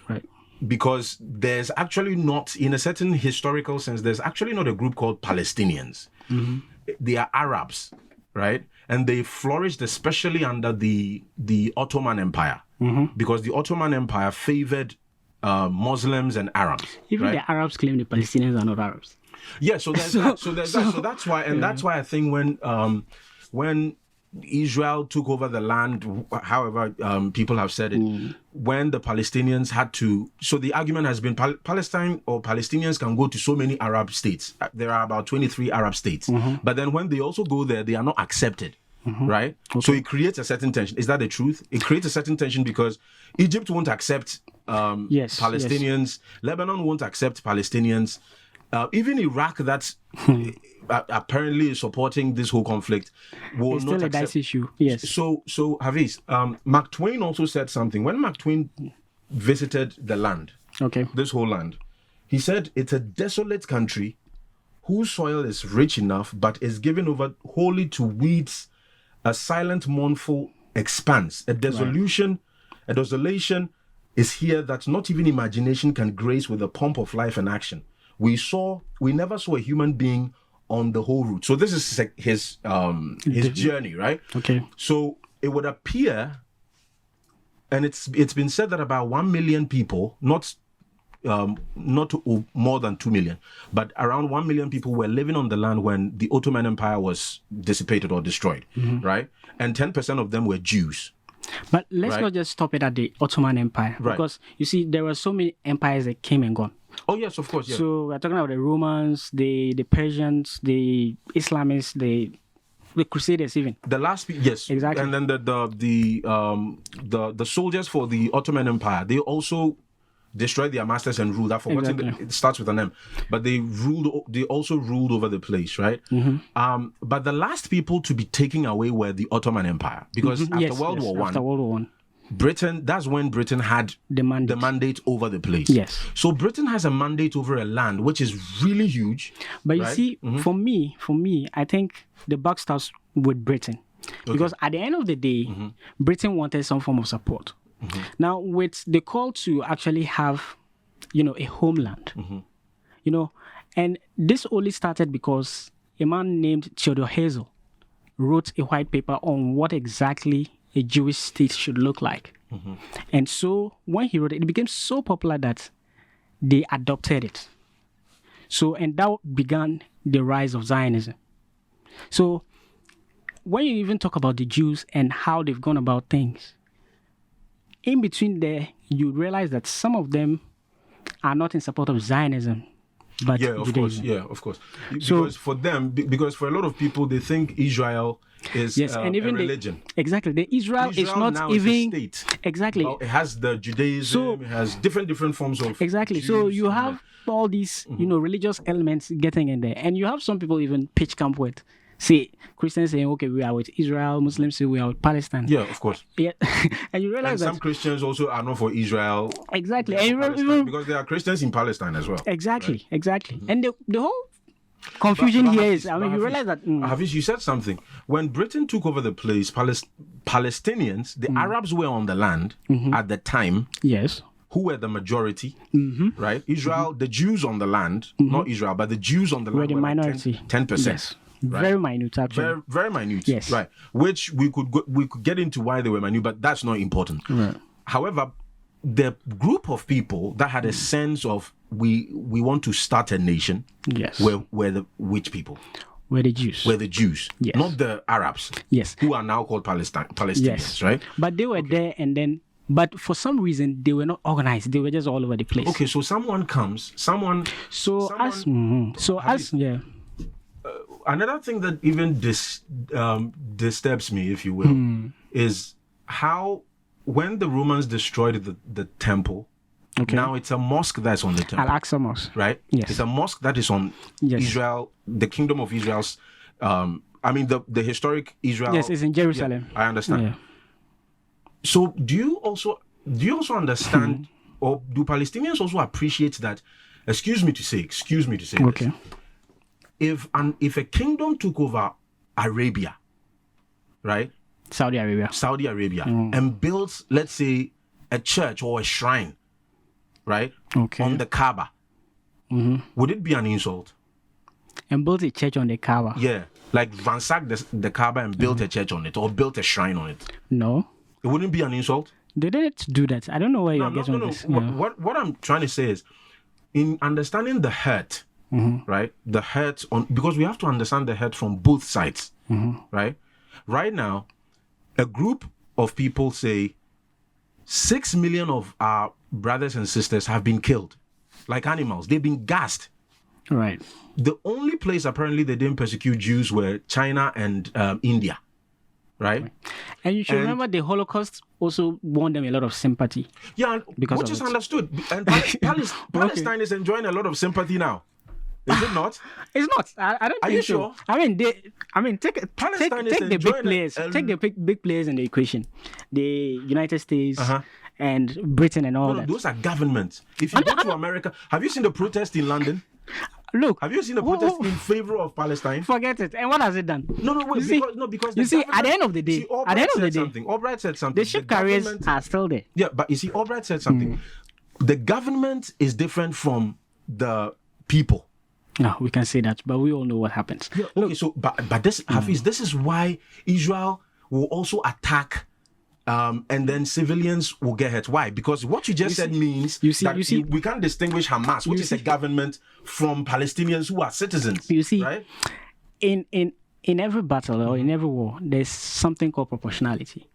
because there's actually not, in a certain historical sense, there's actually not a group called Palestinians. They are Arabs, right? And they flourished especially under the Ottoman Empire, because the Ottoman Empire favored Muslims and Arabs. Even right? the Arabs claim the Palestinians are not Arabs. Yeah, so there's that. So there's that. So that's why, and that's why I think when Israel took over the land, however people have said it, when the Palestinians had to, so the argument has been Palestine or Palestinians can go to so many Arab states. There are about 23 Arab states. But then when they also go there, they are not accepted. Right? So it creates a certain tension. Is that the truth? It creates a certain tension because Egypt won't accept Palestinians. Lebanon won't accept Palestinians. Even Iraq, that apparently is supporting this whole conflict, will It's not still a accept. dicey issue. Yes. So Hafiz, Mark Twain also said something. When Mark Twain visited the land, Okay. this whole land, he said it's a desolate country whose soil is rich enough but is given over wholly to weeds, a silent, mournful expanse, a desolation is here that not even imagination can grace with the pomp of life and action. We never saw a human being on the whole route. So this is his journey, right? Okay. So it would appear, and it's been said that about 1 million people, not more than 2 million, but around 1 million people were living on the land when the Ottoman Empire was dissipated or destroyed, right? And 10% of them were Jews. But let's Right. not just stop it at the Ottoman Empire. Right. Because you see, there were so many empires that came and gone. Oh yes, of course, yeah. So we're talking about the Romans, the Persians, the Islamists, the Crusaders even. The last, yes, Exactly. and then the soldiers for the Ottoman Empire, they also destroyed their masters and ruled. I've forgotten. Exactly. It starts with an M, but they also ruled over the place, right? But the last people to be taken away were the Ottoman Empire, because after World War After One, World War One, that's when Britain had the mandate. the mandate over the place. Yes. So Britain has a mandate over a land which is really huge. But you right? see, for me, I think the buck stops with Britain. Because at the end of the day, Britain wanted some form of support. Now, with the call to actually have, a homeland, and this only started because a man named Theodore Herzl wrote a white paper on what exactly a Jewish state should look like. And so when he wrote it, it became so popular that they adopted it. So, and that began the rise of Zionism. So when you even talk about the Jews and how they've gone about things, in between there, you realize that some of them are not in support of Zionism, but Yeah, of course. Judaism. Yeah, of course. So- Because for them, because for a lot of people, they think Israel is Yes, and even a religion. exactly, the Israel is Israel not now even is a state. exactly. Well, it has the Judaism. So- it has different forms of Exactly. So Jews you and have all these, religious elements getting in there, and you have some people even pitch camp with, say, Christians saying, "Okay, we are with Israel," Muslims say we are with Palestine. yeah, of course. Yeah. And you And realize that some Christians also are not for Israel. exactly, they are and for you Palestine, even because there are Christians in Palestine as well. exactly, and the whole confusion But here Hafiz, is, I mean, you realize that Hafiz, you said something. When Britain took over the place, Palestinians, the Arabs were on the land at the time, yes, who were the majority, right? Israel, the Jews on the land, not Israel, but the Jews on the land the were like minority. 10%. Yes, very minute actually. Very, very minute. Yes. Right. Which we could get into why they were minute, but that's not important. Right. However, the group of people that had a sense of we want to start a nation Yes. were the which people? were the Jews. were the Jews, Yes. not the Arabs, Yes. who are now called Palestinians, Yes. right? But they were there, and then, but for some reason, they were not organized. They were just all over the place. Okay, so someone So another thing that even disturbs me, if you will, is how when the Romans destroyed the temple, Okay. now it's a mosque that's on the temple, Al-Aqsa Mosque. right? Yes. It's a mosque that is on Yes. Israel, the kingdom of Israel's. I mean, the historic Israel. Yes, it's in Jerusalem. I understand. Yeah. So do you also understand, or do Palestinians also appreciate that? Excuse me to say Okay. this. If a kingdom took over Arabia, right, Saudi Arabia. Saudi Arabia, and built, let's say, a church or a shrine, right, Okay. on the Kaaba, would it be an insult? And built a church on the Kaaba. Yeah, like ransacked the Kaaba and built a church on it, or built a shrine on it. No. It wouldn't be an insult. They didn't do that. I don't know where you're getting No. this. What I'm trying to say is, in understanding the hurt, right? The hurt because we have to understand the hurt from both sides, right? Right now, a group of people say 6 million of our brothers and sisters have been killed, like animals. They've been gassed. Right. The only place apparently they didn't persecute Jews were China and India, right? And you should remember the Holocaust also won them a lot of sympathy. Yeah, Because which of is it. understood. And Palestine is enjoying a lot of sympathy now. Is it not? It's not. I don't Are think you so. sure? Take Palestine is the big enjoying players. Take the big players in the equation. The United States and Britain and all No, that. those are governments. If you go to America, have you seen the protest in London? Look, Have you seen the protest in favor of Palestine? forget it. And what has it done? No, wait, You see- because you the see, at the government- end of the day- see, Albright at the end of the said day, something. Albright said something. The ship carriers government- are still there. Yeah, but you see, Albright said something. The government is different from the people. No, we can say that, but we all know what happens. Yeah, okay, so but this Hafiz, this is why Israel will also attack, and then civilians will get hurt. Why? Because what you just said means that you see- we can't distinguish Hamas, which is a government, from Palestinians who are citizens. You see, right? in every battle or in every war, there's something called proportionality.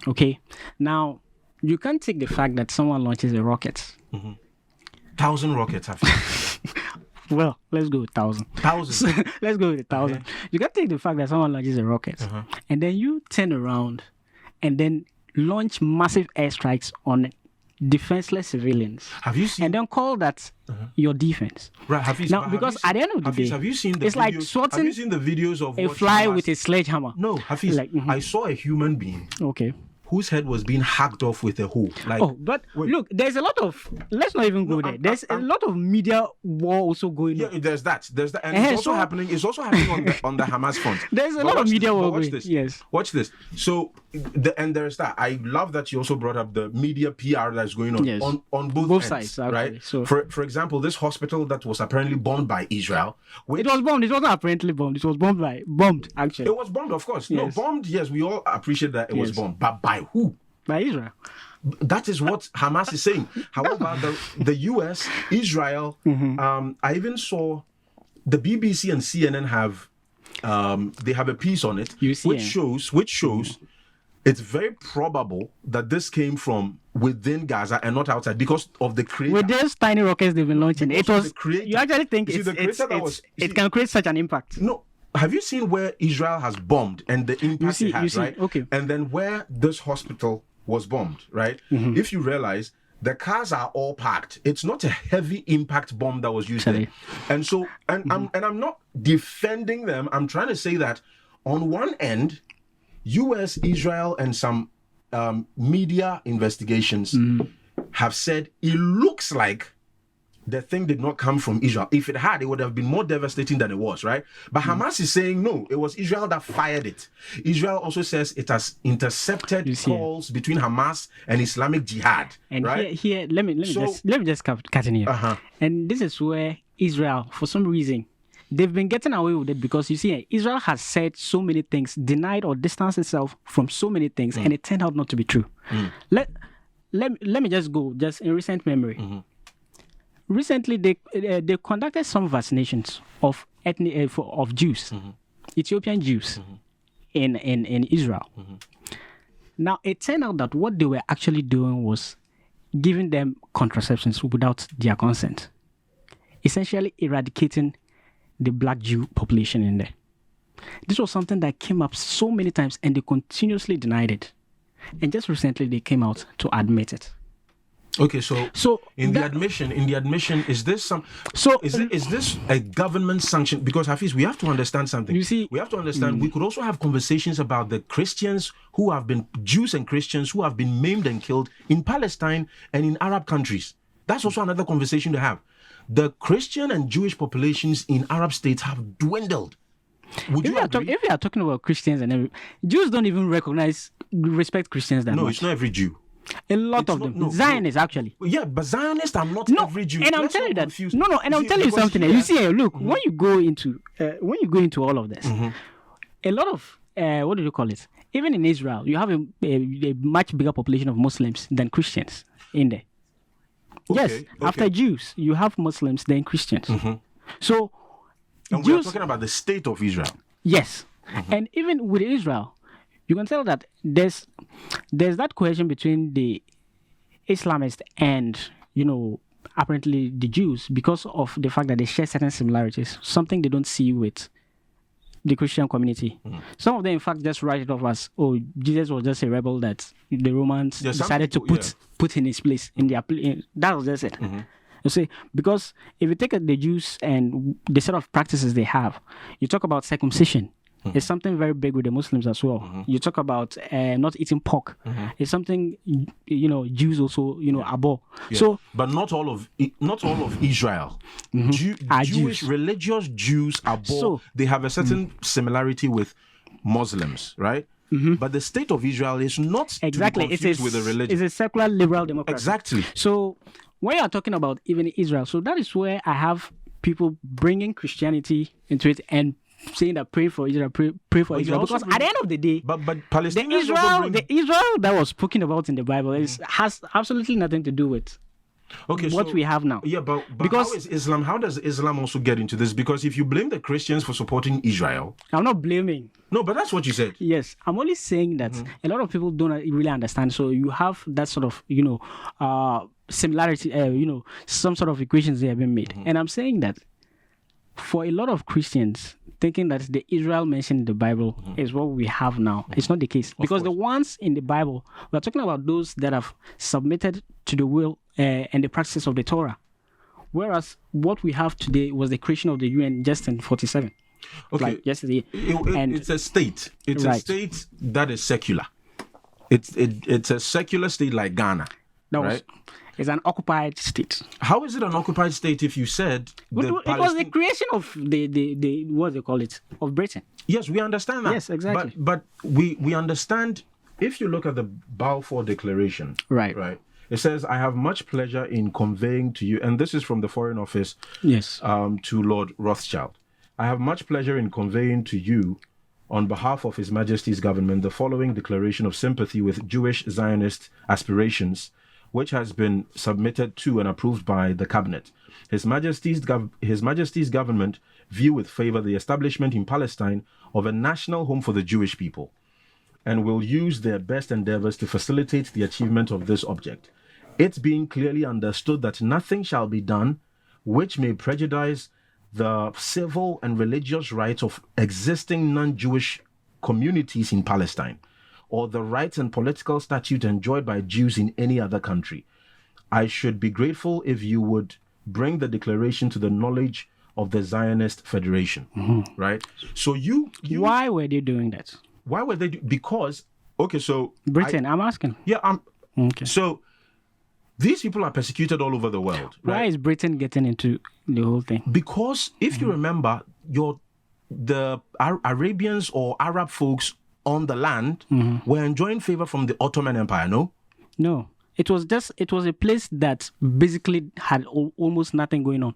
Okay, now you can't take the fact that someone launches a rocket. 1,000 rockets, Hafiz. Well, let's go with 1,000. 1,000. Let's go with 1,000. You can take the fact that someone launches a rocket, and then you turn around and then launch massive airstrikes on defenseless civilians, Have you seen? and then call that your defense. Right, Hafiz, Now, but because at the end of the Hafiz, day, have you seen the it's like videos? swatting Have you seen the videos of A what fly Hamas- with a sledgehammer. No, Hafiz, Like, I saw a human being Okay. whose head was being hacked off with a hoe. Like, Oh, but wait. look, there's a lot of. Let's not even go there. There's a lot of media war also going yeah, on. there's that, and Eh, it's also so- happening. It's also happening on the Hamas front. There's a But lot of watch media this, war but watch going. this. Yes. Watch this. So, and there's that. I love that you also brought up the media PR that's going on Yes. on both Both ends, sides, actually. right? So- For example, this hospital that was apparently bombed by Israel. It was bombed. It wasn't apparently bombed. It was bombed actually It was bombed, of course. No, Yes. bombed. Yes, we all appreciate that it was Yes. bombed, but by who? by Israel. That is what Hamas is saying. However, the US, Israel, I even saw the BBC and CNN have they have a piece on it, which shows it's very probable that this came from within Gaza and not outside because of the creator. With those tiny rockets they've been launching, Because it of was. the creator. You actually think You see, it's, the creator that was- you it see- can create such an impact? No. Have you seen where Israel has bombed and the impact see- it has, you see, right? okay. And then where this hospital was bombed, right? If you realize the cars are all parked, it's not a heavy impact bomb that was used there. Sorry. And so, I'm not defending them. I'm trying to say that on one end, U.S., Israel, and some media investigations have said it looks like the thing did not come from Israel. If it had, it would have been more devastating than it was, right? But Hamas is saying no, it was Israel that fired it. Israel also says it has intercepted You see. calls between Hamas and Islamic Jihad, And right? here, let me So- just cut in here. Uh-huh. And this is where Israel, for some reason, they've been getting away with it because you see, Israel has said so many things, denied or distanced itself from so many things, and it turned out not to be true. Let me just go just in recent memory. recently they conducted some vaccinations of of Jews, Ethiopian Jews, in Israel. Now it turned out that what they were actually doing was giving them contraceptions without their consent, essentially eradicating the black Jew population in there. This was something that came up so many times, and they continuously denied it. And just recently, they came out to admit it. Okay, so in the that- admission, is this So- is this a government sanction? Because Hafiz, we have to understand something. You see- we have to understand. We could also have conversations about the Christians who have been Jews and Christians who have been maimed and killed in Palestine and in Arab countries. That's also another conversation to have. The Christian and Jewish populations in Arab states have dwindled. Would If you we, are agree? if we are talking about Christians and Jews don't even respect Christians that No, much. it's not every Jew. A lot it's of not- them. no, Zionists, actually. Yeah, but Zionists are not No, every Jew. and I'm Let's telling you not that. confuse- No, and I'm See, telling you because something. here- You see, look, when you go into all of this, a lot of what do you call it? Even in Israel, you have a much bigger population of Muslims than Christians in there. Yes, Okay, after okay. Jews, you have Muslims than Christians. So And we are Jews, talking about the state of Israel. yes, and even with Israel, you can tell that there's that cohesion between the Islamists and apparently the Jews because of the fact that they share certain similarities, something they don't see with the Christian community. Some of them, in fact, just write it off as, oh, Jesus was just a rebel that the Romans Yeah, some decided people- to put in his place in their that was just it. You see, because if you take the Jews and the set of practices they have, you talk about circumcision. It's something very big with the Muslims as well. You talk about not eating pork. It's something Jews also abhor. Yeah. So but not all of Israel. Are Jewish Jews. religious Jews are born. So- They have a certain similarity with Muslims, right? But the state of Israel is not to be exactly, confused with a religion. it's a secular liberal democracy. Exactly. So when you are talking about even Israel, so that is where I have people bringing Christianity into it and saying that pray for Israel, pray for But you Israel. also Because at the end of the day, But the Palestinians also bring... the Israel that was spoken about in the Bible has absolutely nothing to do with okay, what so- we have now. Yeah, but Because- how does Islam also get into this? Because if you blame the Christians for supporting Israel, I'm not blaming. no, but that's what you said. Yes, I'm only saying that a lot of people don't really understand. So you have that sort of, similarity, some sort of equations they have been made. And I'm saying that for a lot of Christians, thinking that the Israel mentioned in the Bible is what we have now, it's not the case. Because the ones in the Bible, we're talking about those that have submitted to the will and the practices of the Torah. Whereas what we have today was the creation of the UN just in 47. Okay. Like yesterday. And It's a state. It's a Right. state that is secular. It's a secular state like Ghana. that right? it's an occupied state. How is it an occupied state if you said It was the Palestine- creation of the what they call it, of Britain. Yes, we understand that. Yes, exactly. But we understand if you look at the Balfour Declaration, Right. Right. It says, "I have much pleasure in conveying to you," and this is from the Foreign Office Yes. to Lord Rothschild. "I have much pleasure in conveying to you, on behalf of His Majesty's government, the following declaration of sympathy with Jewish Zionist aspirations, which has been submitted to and approved by the Cabinet. His Majesty's government view with favor the establishment in Palestine of a national home for the Jewish people, and will use their best endeavors to facilitate the achievement of this object. It being clearly understood that nothing shall be done which may prejudice the civil and religious rights of existing non-Jewish communities in Palestine, or the rights and political statute enjoyed by Jews in any other country. I should be grateful if you would bring the declaration to the knowledge of the Zionist Federation." Right? So you Why were they doing that? why were they because okay, so Britain, I'm asking. Okay. so these people are persecuted all over the world, Why right? is Britain getting into the whole thing? Because if you remember, the Arabians or Arab folks on the land were enjoying favor from the Ottoman Empire, no? No. It was a place that basically had almost nothing going on.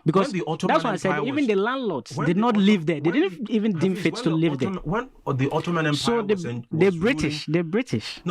Because when the Ottoman that's why I said Empire even was- the landlords when did the not Otto- live there. They when didn't even deem Hafiz, fit when to the live there. When the Ottoman Empire So was the British, No,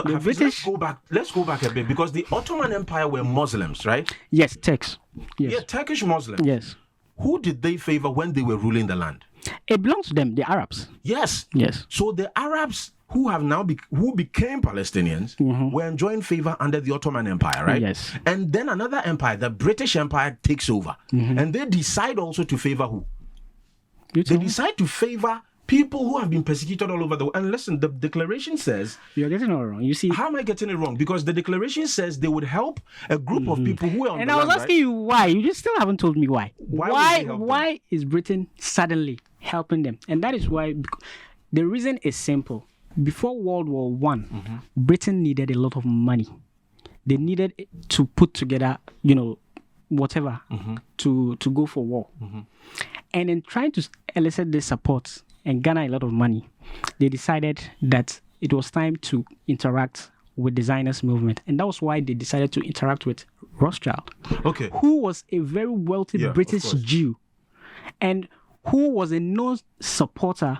the Hafiz, British, let's go back a bit, because the Ottoman Empire were Muslims, right? yes, Turks, yes, Yeah, Turkish Muslims. yes. Who did they favor when they were ruling the land? It belongs to them, the Arabs. Yes. Yes, So the Arabs who have now who became Palestinians were enjoying favor under the Ottoman Empire, right? Yes. And then another empire, the British Empire, takes over, and they decide also to favor who? you They too. decide to favor people who have been persecuted all over the world. And listen, the declaration says, You're getting it all wrong. You see, how am I getting it wrong? Because the declaration says they would help a group of people who are on and the I was land, asking you why. You just still haven't told me why. Why would they help them? Why is Britain suddenly helping them? And that is why. The reason is simple. Before World War One, Britain needed a lot of money. They needed to put together, whatever to go for war. And in trying to elicit this support and garner a lot of money, they decided that it was time to interact with the Zionist movement. And that was why they decided to interact with Rothschild, Okay. who was a very wealthy Yeah, of British course. Jew and who was a known supporter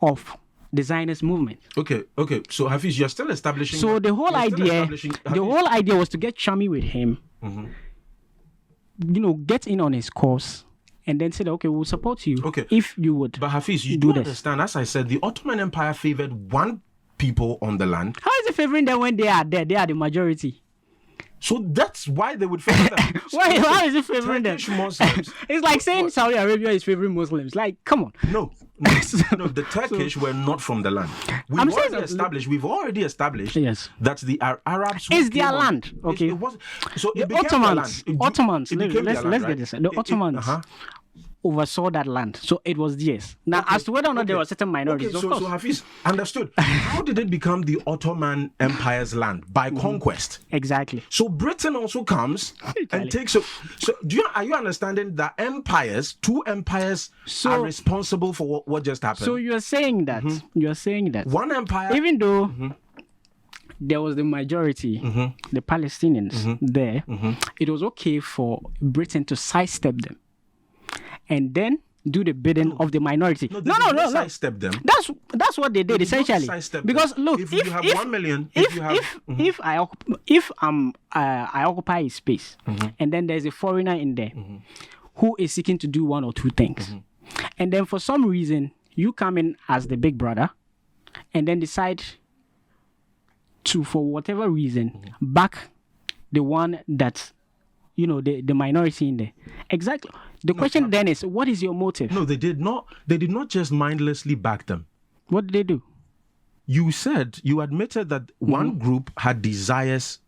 of the Zionist movement. Okay. So Hafiz, you're still establishing. So the whole you're still idea, establishing- the Hafiz, whole idea was to get chummy with him, get in on his course, and then say, okay, we'll support you Okay. if you would. But Hafiz, you do do this. understand, as I said, the Ottoman Empire favored one people on the land. How is it favoring them when they are there? They are the majority. So that's why they would favor them. Why? How is it favoring them? Turkish Muslims. It's like saying Saudi Arabia is favoring Muslims. Like, come on. No, the Turkish were not from the land. I'm saying that- We've already established Yes. that the Arabs who It's their came on- land, okay. It was, so The it became Ottomans, their land. Ottomans. It became Let's their land, get right? this. The Ottomans oversaw that land, so it was theirs. Now, as to whether or not there were certain minorities, Okay, of course. so Hafiz, understood. How did it become the Ottoman Empire's land? By conquest. Exactly. So Britain also comes Charlie. and takes. So are you understanding that two empires So- are responsible for what just happened? So you're saying that One empire. even though there was the majority, the Palestinians there, it was okay for Britain to sidestep them and then do the bidding of the minority. they No. did not sidestep them. That's what they did They did not essentially. sidestep them. Because look, If you have 1 million, if I occupy a space and then there's a foreigner in there who is seeking to do one or two things, and then for some reason you come in as the big brother and then decide to, for whatever reason, back the one that the minority in there. Exactly. The question then is, what is your motive? No, they did not. They did not just mindlessly back them. What did they do? You admitted that one group had desires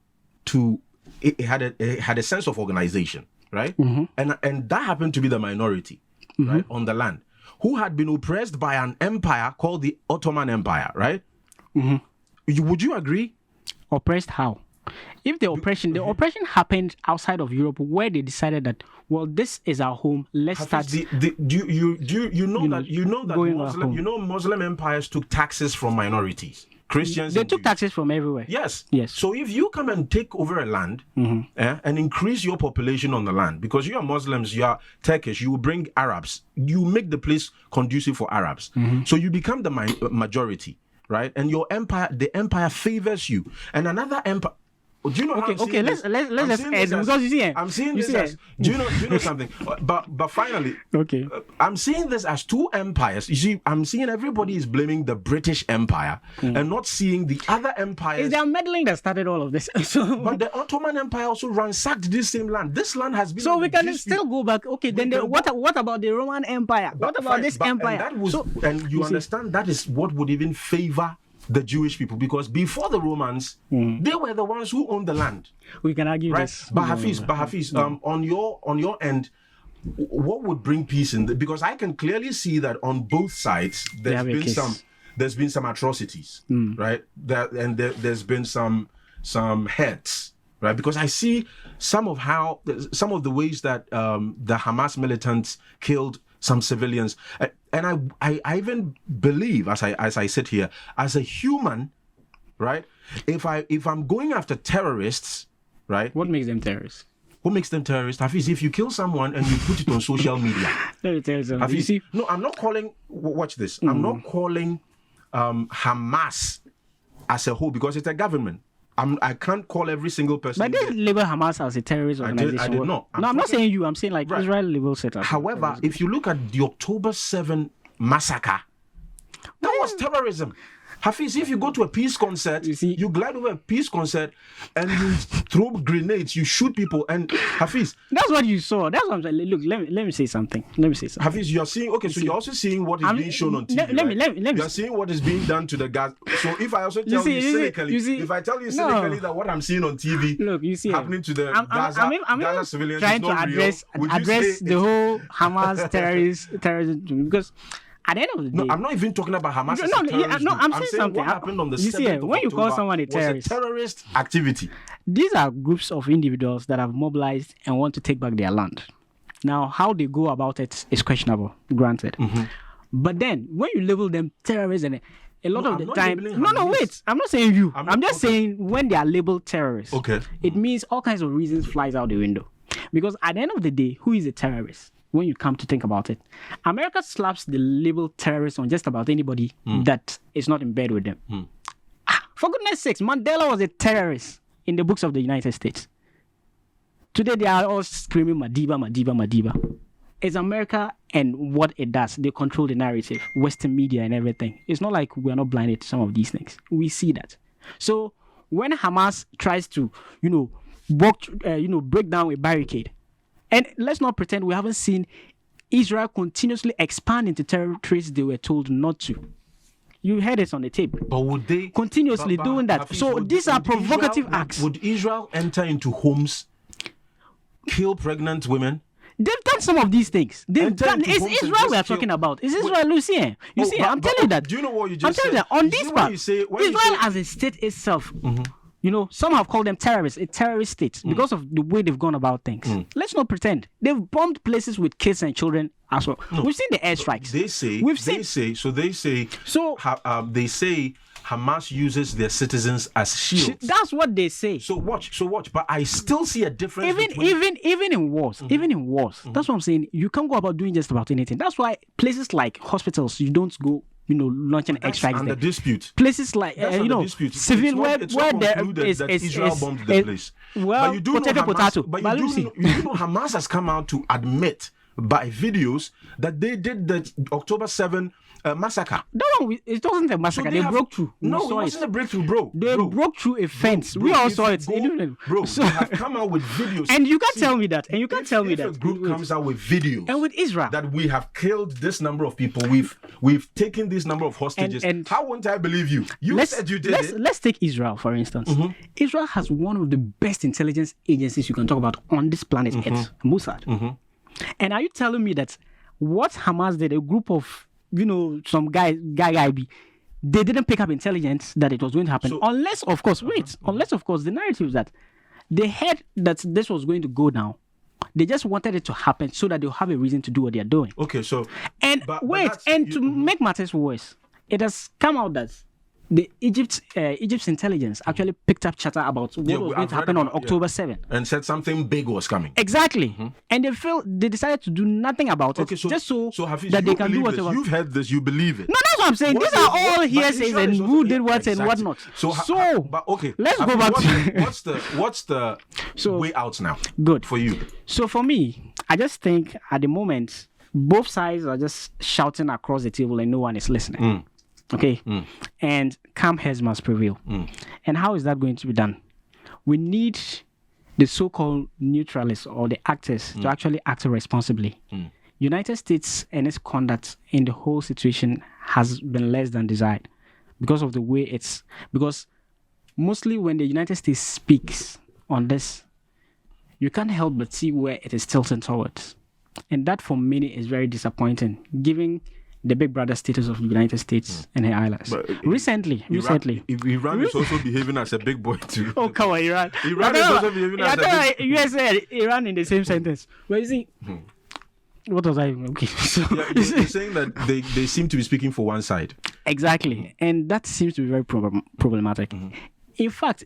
to. It had a sense of organization, right? And that happened to be the minority, right, on the land, who had been oppressed by an empire called the Ottoman Empire, right? Would you agree? Oppressed how? If the oppression happened outside of Europe, where they decided that, well, this is our home, let's start. Do you know that going back home. Muslim empires took taxes from minorities, Christians. They and took Jews. taxes from everywhere. Yes. Yes. So if you come and take over a land and increase your population on the land, because you are Muslims, you are Turkish, you will bring Arabs, you make the place conducive for Arabs. So you become the majority, right? And your empire, the empire favors you. And another empire. Do you know how I'm Okay, seeing let's this? let's I'm just seeing end this as- because you see, I'm seeing you this see, as. Do you know something? But finally, okay. I'm seeing this as two empires. You see, I'm seeing everybody is blaming the British Empire and not seeing the other empires. It's their meddling that started all of this. But the Ottoman Empire also ransacked this same land. This land has been. So on we the can dispute. still go back. Okay, then can what about the Roman Empire? What about Fine, this but- empire? And, that was, So- and you you see- understand that is what would even favor the Jewish people, because before the Romans, they were the ones who owned the land, we can argue right? this. But Hafiz, on your end, what would bring peace in? Because I can clearly see that on both sides have a case. there's been some atrocities, right? There's been some heads, right? Because I see some of the ways that the Hamas militants killed some civilians, and I even believe, as I sit here, as a human, right? If I'm going after terrorists, right? What makes them terrorists? What makes them terrorists? Hafiz, if you kill someone and you put it on social media, Let me tell you something. You Hafiz, see, no, I'm not calling. Watch this. I'm not calling Hamas as a whole because it's a government. I can't call every single person. but they label Hamas as a terrorist organization. I did not. I'm not saying you. I'm saying like Right. Israel labels it as. However, if you look at the October 7 massacre, that was terrorism. Hafiz, if you go to a peace concert, You see- you glide over a peace concert and you throw grenades, you shoot people, and Hafiz, That's what you saw. That's what I'm saying. Look, let me say something. Hafiz, you're seeing, okay, so you're also seeing what is I'm- being shown on TV. let me- right? let me- You're seeing what is being done to the gas. So if I also tell you, cynically, if I tell you no. cynically that what I'm seeing on TV Look, you see, happening to the I'm Gaza civilians trying is to not address real, would you address say the it's- whole Hamas terrorism because at the end of the day, No, I'm not even talking about Hamas as No, a no, terrorist no, group. I'm saying something. What happened on the You see, 7th of when you call October someone a was terrorist- terrorist activity. these are groups of individuals that have mobilized and want to take back their land. Now, how they go about it is questionable, granted. Mm-hmm. But then, when you label them terrorists, and a lot No, of I'm the not time, labeling no, Hamas. wait, I'm not saying you. I'm I'm not- just okay. saying when they are labeled terrorists, Okay. it means all kinds of reasons flies out the window. Because at the end of the day, who is a terrorist? When you come to think about it, America slaps the label terrorist on just about anybody that is not in bed with them. For goodness sakes, Mandela was a terrorist in the books of the United States. Today they are all screaming Madiba, Madiba, Madiba. It's America and what it does. They control the narrative, Western media and everything. It's not like we're not blinded to some of these things. We see that. So when Hamas tries to, break down a barricade, and let's not pretend we haven't seen Israel continuously expand into territories they were told not to. You heard it on the tape. But would they Continuously doing that. Hafiz, So these are would provocative Israel- acts. Would Israel enter into homes, kill pregnant women? They've done some of these things. They've Enter done. into It's homes and Israel we are just kill- talking about. It's Israel, Lucien. You see, I'm telling you that. Do you know what you I'm just telling said? you that on You this see when part, you say- when you Israel say- as a state itself, some have called them terrorists, a terrorist state, because of the way they've gone about things. Let's not pretend. They've bombed places with kids and children as well. We've seen the airstrikes. They say they say Hamas uses their citizens as shields. That's what they say. So watch. But I still see a difference between Even in wars, that's what I'm saying. You can't go about doing just about anything. That's why places like hospitals, you don't go, launching airstrikes under there. dispute. Places like That's under dispute. civil It's not where there concluded is that Israel bombed the place. Well, But you do know potato. But But you Lucy, do know Hamas has come out to admit by videos that they did the October 7 massacre. that one, it wasn't a massacre. They broke through. We No, it saw wasn't a breakthrough, bro. They Bro. broke through a fence. Bro, We all if saw you it. go- Bro, So- they have come out with videos. and you can't See, tell me that. And you can't tell me if that. a group comes out with videos and with Israel. that we have killed this number of people, we've taken this number of hostages. And- how won't I believe you? You said you did it. Let's take Israel, for instance. Israel has one of the best intelligence agencies you can talk about on this planet Earth, Mossad. And are you telling me that what Hamas did, a group of, some guy, they didn't pick up intelligence that it was going to happen? Unless, of course, the narrative is that they heard that this was going to go down. They just wanted it to happen so that they'll have a reason to do what they're doing. Okay, so And but wait, that's- and you- to make matters worse, it has come out that the Egypt's intelligence actually picked up chatter about what was going I've to read happen on about- October 7. and said something big was coming. Exactly. And they decided to do nothing about it, Okay, so just so Hafiz, that you they can do believe this. whatever. You've heard this, you believe it. No, that's what I'm saying. What These are is- all but hearsays Israel and is who also- did what and exactly. whatnot. So, but okay, let's go Hafiz, back to what's the way out now? Good. For you. So for me, I just think at the moment both sides are just shouting across the table and no one is listening. Okay, and calm heads must prevail. And how is that going to be done? We need the so-called neutralists or the actors to actually act responsibly. United States and its conduct in the whole situation has been less than desired because of the way because mostly when the United States speaks on this, you can't help but see where it is tilting towards. And that for many is very disappointing, given the big brother status of the United States and her allies. But Recently. Iran is also behaving as a big boy too. Oh, come on, Iran. Iran is also behaving as a big USA and Iran in the same sentence. But you see, what was I? Okay. So, Yeah, you're saying that they seem to be speaking for one side. exactly. And that seems to be very problematic. In fact,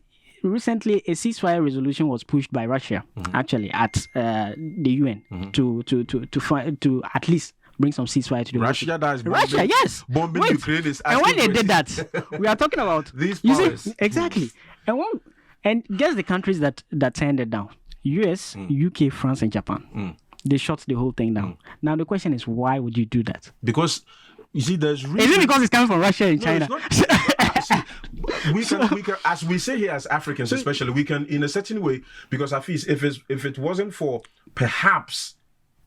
recently a ceasefire resolution was pushed by Russia, actually, at the UN to at least bring some ceasefire to the Russia that is bombing, Russia, yes. bombing Wait. Ukraine is And when they asking did for it. that, we are talking about These you powers. see, exactly. And guess the countries that turned it down: US, UK, France, and Japan. They shut the whole thing down. Now the question is, why would you do that? Because you see, there's Is reason. it because it's coming from Russia and No, China? it's not. See, we can, as we say here as Africans, especially, we can, in a certain way, because Hafiz, if it wasn't for perhaps,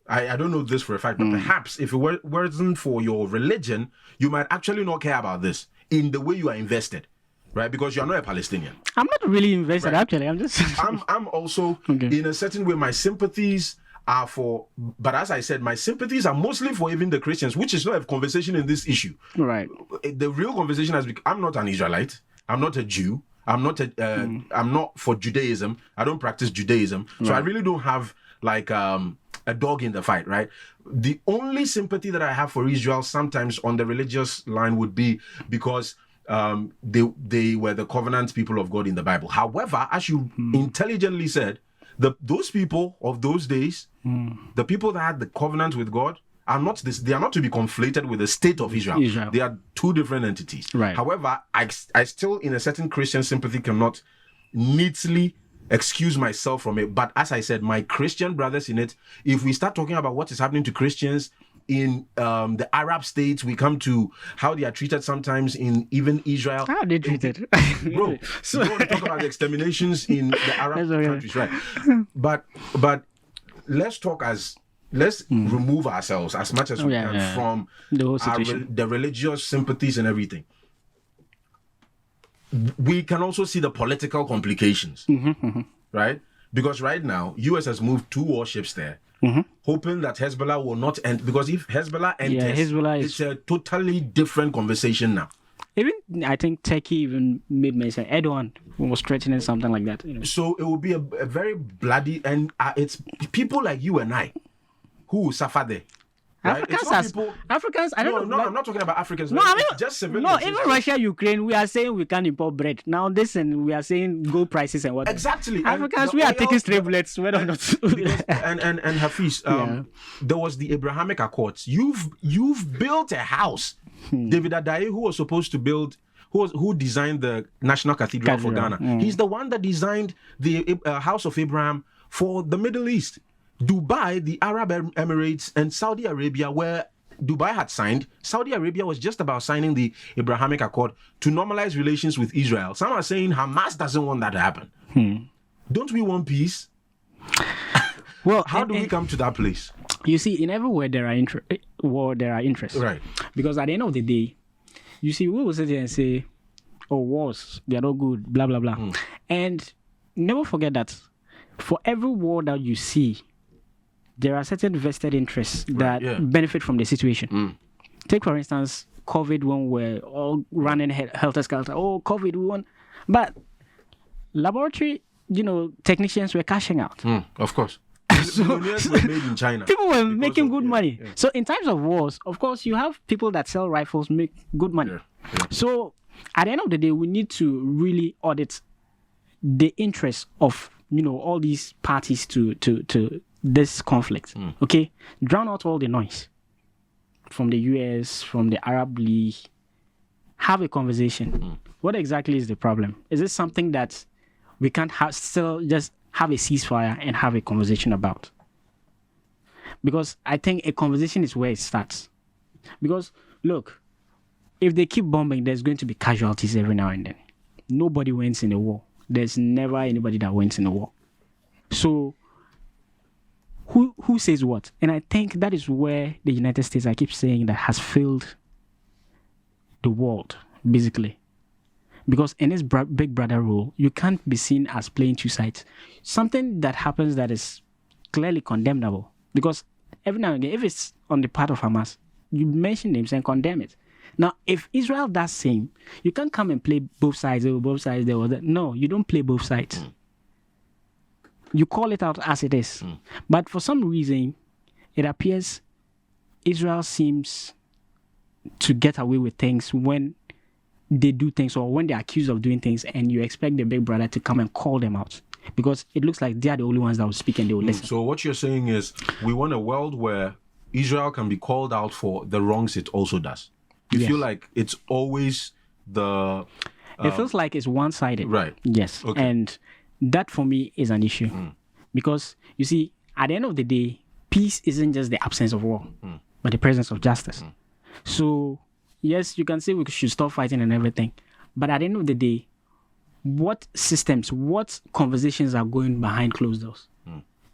I don't know this for a fact, but perhaps if it wasn't for your religion, you might actually not care about this in the way you are invested, right? Because you are not a Palestinian. I'm not really invested, actually. I'm just. I'm also, Okay. in a certain way, my sympathies are for, but as I said, my sympathies are mostly for even the Christians, which is not a conversation in this issue. Right. The real conversation has become, I'm not an Israelite. I'm not a Jew. I'm not I'm not for Judaism. I don't practice Judaism. So I really don't have like a dog in the fight, right? The only sympathy that I have for Israel sometimes on the religious line would be because they were the covenant people of God in the Bible. However, as you intelligently said, those people of those days, the people that had the covenant with God, are not this. They are not to be conflated with the state of Israel. They are two different entities. Right. However, I still, in a certain Christian sympathy, cannot neatly excuse myself from it. But as I said, my Christian brothers in it, if we start talking about what is happening to Christians in the Arab states, we come to how they are treated sometimes in even Israel. How are they treated? Bro, so you want to talk about the exterminations in the Arab That's okay. countries, right? But let's remove ourselves as much as we can from The whole our situation. the religious sympathies and everything. We can also see the political complications, right? Because right now, US has moved 2 warships there, hoping that Hezbollah will not end. Because if Hezbollah enters, Hezbollah is- it's a totally different conversation now. Even I think Turkey even made mention. Erdogan was threatening something like that. So it will be a very bloody, and it's people like you and I who will suffer there. Right? It's not Africans. I don't No, know. like- I'm not talking about Africans. No, I mean, it's just civilians. no, It's even just- Russia, Ukraine, we are saying we can't import bread. Now, and we are saying gold prices and what. Exactly. And Africans, the we are oil- taking stray bullets, whether or not. and Hafiz, there was the Abrahamic Accords. You've built a house. David Adjaye, who was supposed to build, who designed the National Cathedral for Ghana. He's the one that designed the House of Abraham for the Middle East. Dubai, the Arab Emirates, and Saudi Arabia, where Dubai had signed, Saudi Arabia was just about signing the Abrahamic Accord to normalize relations with Israel. Some are saying Hamas doesn't want that to happen. Don't we want peace? Well, How do we come to that place? You see, in every war there are interests. Right. Because at the end of the day, you see, we will sit here and say, "Oh, wars, they are not good," blah blah blah, and never forget that for every war that you see, there are certain vested interests that benefit from the situation. Take, for instance, COVID, when we're all running helter-skelter. Oh, COVID, we want. But laboratory, technicians were cashing out. Of course. Millionaires were made in China. People were because making of- good money. So in times of wars, of course, you have people that sell rifles make good money. So at the end of the day, we need to really audit the interests of all these parties to this conflict. Okay, drown out all the noise from the US, from the Arab League. Have a conversation. What exactly is the problem? Is it something that we can't still just have a ceasefire and have a conversation about? Because I think a conversation is where it starts. Because look, if they keep bombing, there's going to be casualties every now and then. Nobody wins in a war. There's never anybody that wins in a war. So who says what? And I think that is where the United States, I keep saying, that has failed the world, basically. Because in this big brother role, you can't be seen as playing two sides. Something that happens that is clearly condemnable. Because every now and again, if it's on the part of Hamas, you mention names and condemn it. Now, if Israel does same, you can't come and play both sides. Both sides, there was that. No, you don't play both sides. You call it out as it is. But for some reason, it appears Israel seems to get away with things when they do things or when they're accused of doing things, and you expect the big brother to come and call them out, because it looks like they are the only ones that will speak and they will listen. So what you're saying is we want a world where Israel can be called out for the wrongs it also does. You Yes. feel like it's always the... It feels like it's one-sided. Right. Yes. Okay. And that for me is an issue. Because you see, at the end of the day, peace isn't just the absence of war, but the presence of justice. So, yes, you can say we should stop fighting and everything. But at the end of the day, what systems, what conversations are going behind closed doors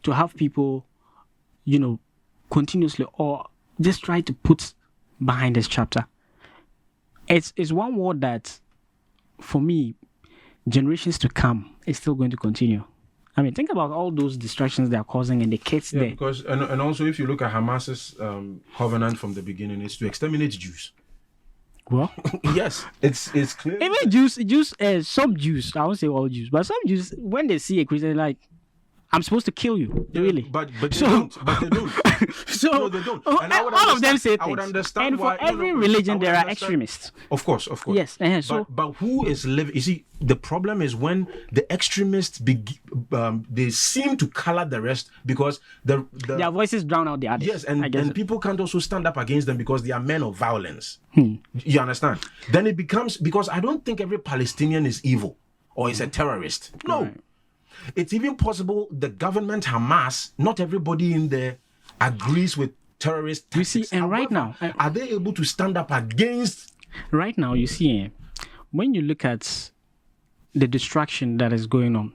to have people, continuously or just try to put behind this chapter? It's one word that, for me, generations to come is still going to continue. I mean, think about all those distractions they are causing and the kids there. Because and also if you look at Hamas's covenant from the beginning, it's to exterminate Jews. Well, Yes, it's clear. even some Jews, I won't say all Jews, but some Jews, when they see a Christian, like, I'm supposed to kill you, really. But they So- don't. But they don't. So No, they don't. And I would all of them understand- say I would things. understand And for why- every I religion, would there are understand- extremists. Of course. Yes, so but who is living? You see, the problem is when the extremists they seem to color the rest because the their voices drown out the others. yes, I and guess. people can't also stand up against them because they are men of violence. You understand? Then it becomes, because I don't think every Palestinian is evil or is a terrorist. No. Right. It's even possible the government Hamas, not everybody in there agrees with terrorist You see, tactics. and right However, now- are they able to stand up against? Right now, you see, when you look at the destruction that is going on,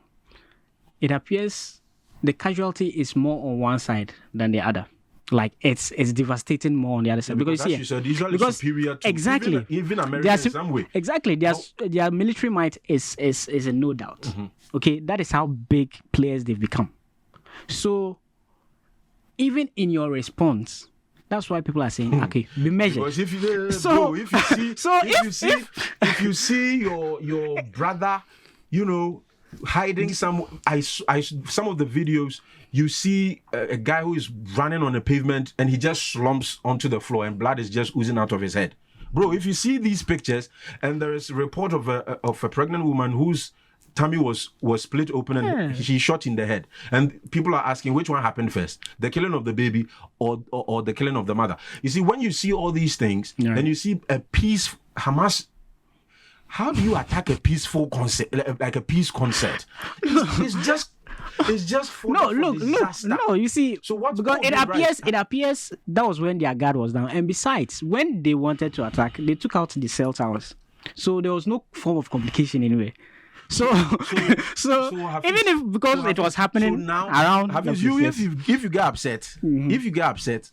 it appears the casualty is more on one side than the other. Like it's devastating more on the other side, because as you you see, said, Israel is superior to exactly even America Their in sup- some way. Exactly, their military might is a no doubt. Mm-hmm. Okay, that is how big players they've become. So even in your response, that's why people are saying, okay, be measured. Because if you So- if you see so if you see your brother, hiding some of the videos, you see a guy who is running on the pavement and he just slumps onto the floor and blood is just oozing out of his head. Bro, if you see these pictures and there is a report of a pregnant woman whose tummy was split open and she shot in the head, and people are asking which one happened first, the killing of the baby or the killing of the mother. You see, when you see all these things, Right. then you see a peace. Hamas, how do you attack a peaceful concert, like a peace concert? It's just for disaster. No, you see, So what's because wrong with it appears that was when their guard was down, and besides, when they wanted to attack, they took out the cell towers, so there was no form of complication anyway. So Hafiz, even if because it was happening around Hafiz, the if business. you get upset,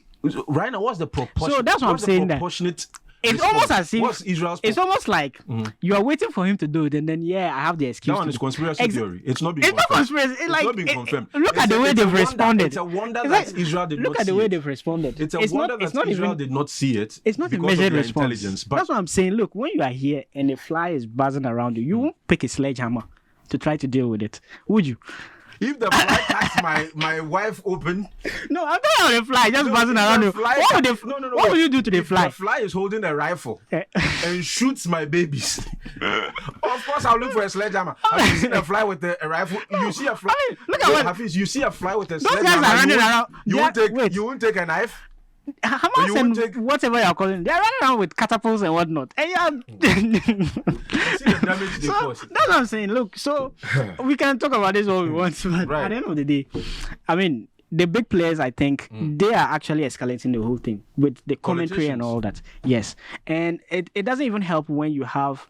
right now, what's the proportion? So that's what I'm saying that Proportionate. It's almost as if what's Israel's it's almost like you are waiting for him to do it, and then I have the excuse. that one to is do- conspiracy Ex- theory. It's not being It's not confirmed. conspiracy. It's Like not being confirmed. look at It's the a- way it's a they've wonder- responded. It's a wonder It's that like- Israel did look not at the see way it. they've responded. It's a It's wonder not. It's that not Israel even. did not see it. It's not a because of measured their response. intelligence. But That's what I'm saying. Look, when you are here and a fly is buzzing around you, you won't pick a sledgehammer to try to deal with it, would you? if the fly cuts my wife open, No, I'm talking about a fly just buzzing if around the you. fly What would cut- the, no, what would you do to the if fly? the fly is holding a rifle Eh. and shoots my babies, of course I'll look for a sledgehammer. Have you seen a fly with a rifle? You see a fly. I mean, look at what- Hafiz, you see a fly with a guys are sledgehammer. running around. You They won't are- take. wait. You won't take a knife. Hamas you and won't take- whatever you're calling, they're running around with catapults and whatnot. And See the damage they so cause. that's what I'm saying. Look, so we can talk about this all we want, but Right. at the end of the day, I mean, the big players, I think, they are actually escalating the whole thing with the commentary and Politicians. all that. Yes, and it doesn't even help when you have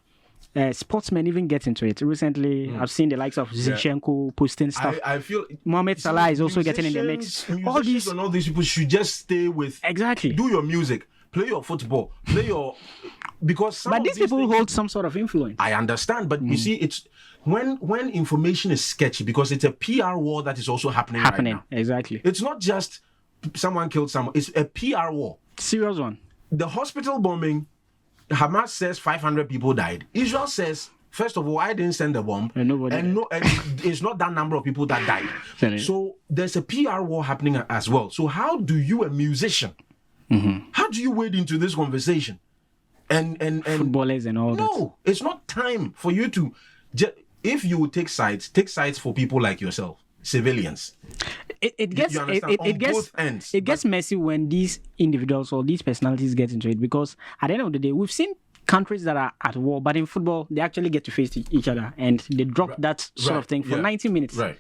sportsmen even get into it. Recently, I've seen the likes of Zinchenko posting stuff. I feel Mohamed Salah is also getting in the mix. All these, and all these people should just stay with. exactly. Do your music, play your football, play your. Because some But of these people things- hold some sort of influence. I understand, but you see, it's when information is sketchy because it's a PR war that is also happening. Right now. Exactly. It's not just someone killed someone; it's a PR war. Serious one. The hospital bombing, Hamas says 500 people died. Israel says, first of all, I didn't send the bomb, And nobody and it's not that number of people that died. Sorry. So there's a PR war happening as well. So how do you, a musician, how do you wade into this conversation? and footballers and all that. no, it's not time for you to. If you would take sides for people like yourself, civilians. It gets you understand? it On gets both ends. it gets messy when these individuals or these personalities get into it, because at the end of the day, we've seen countries that are at war, but in football they actually get to face each other and they drop that sort of thing for 90 minutes. Right.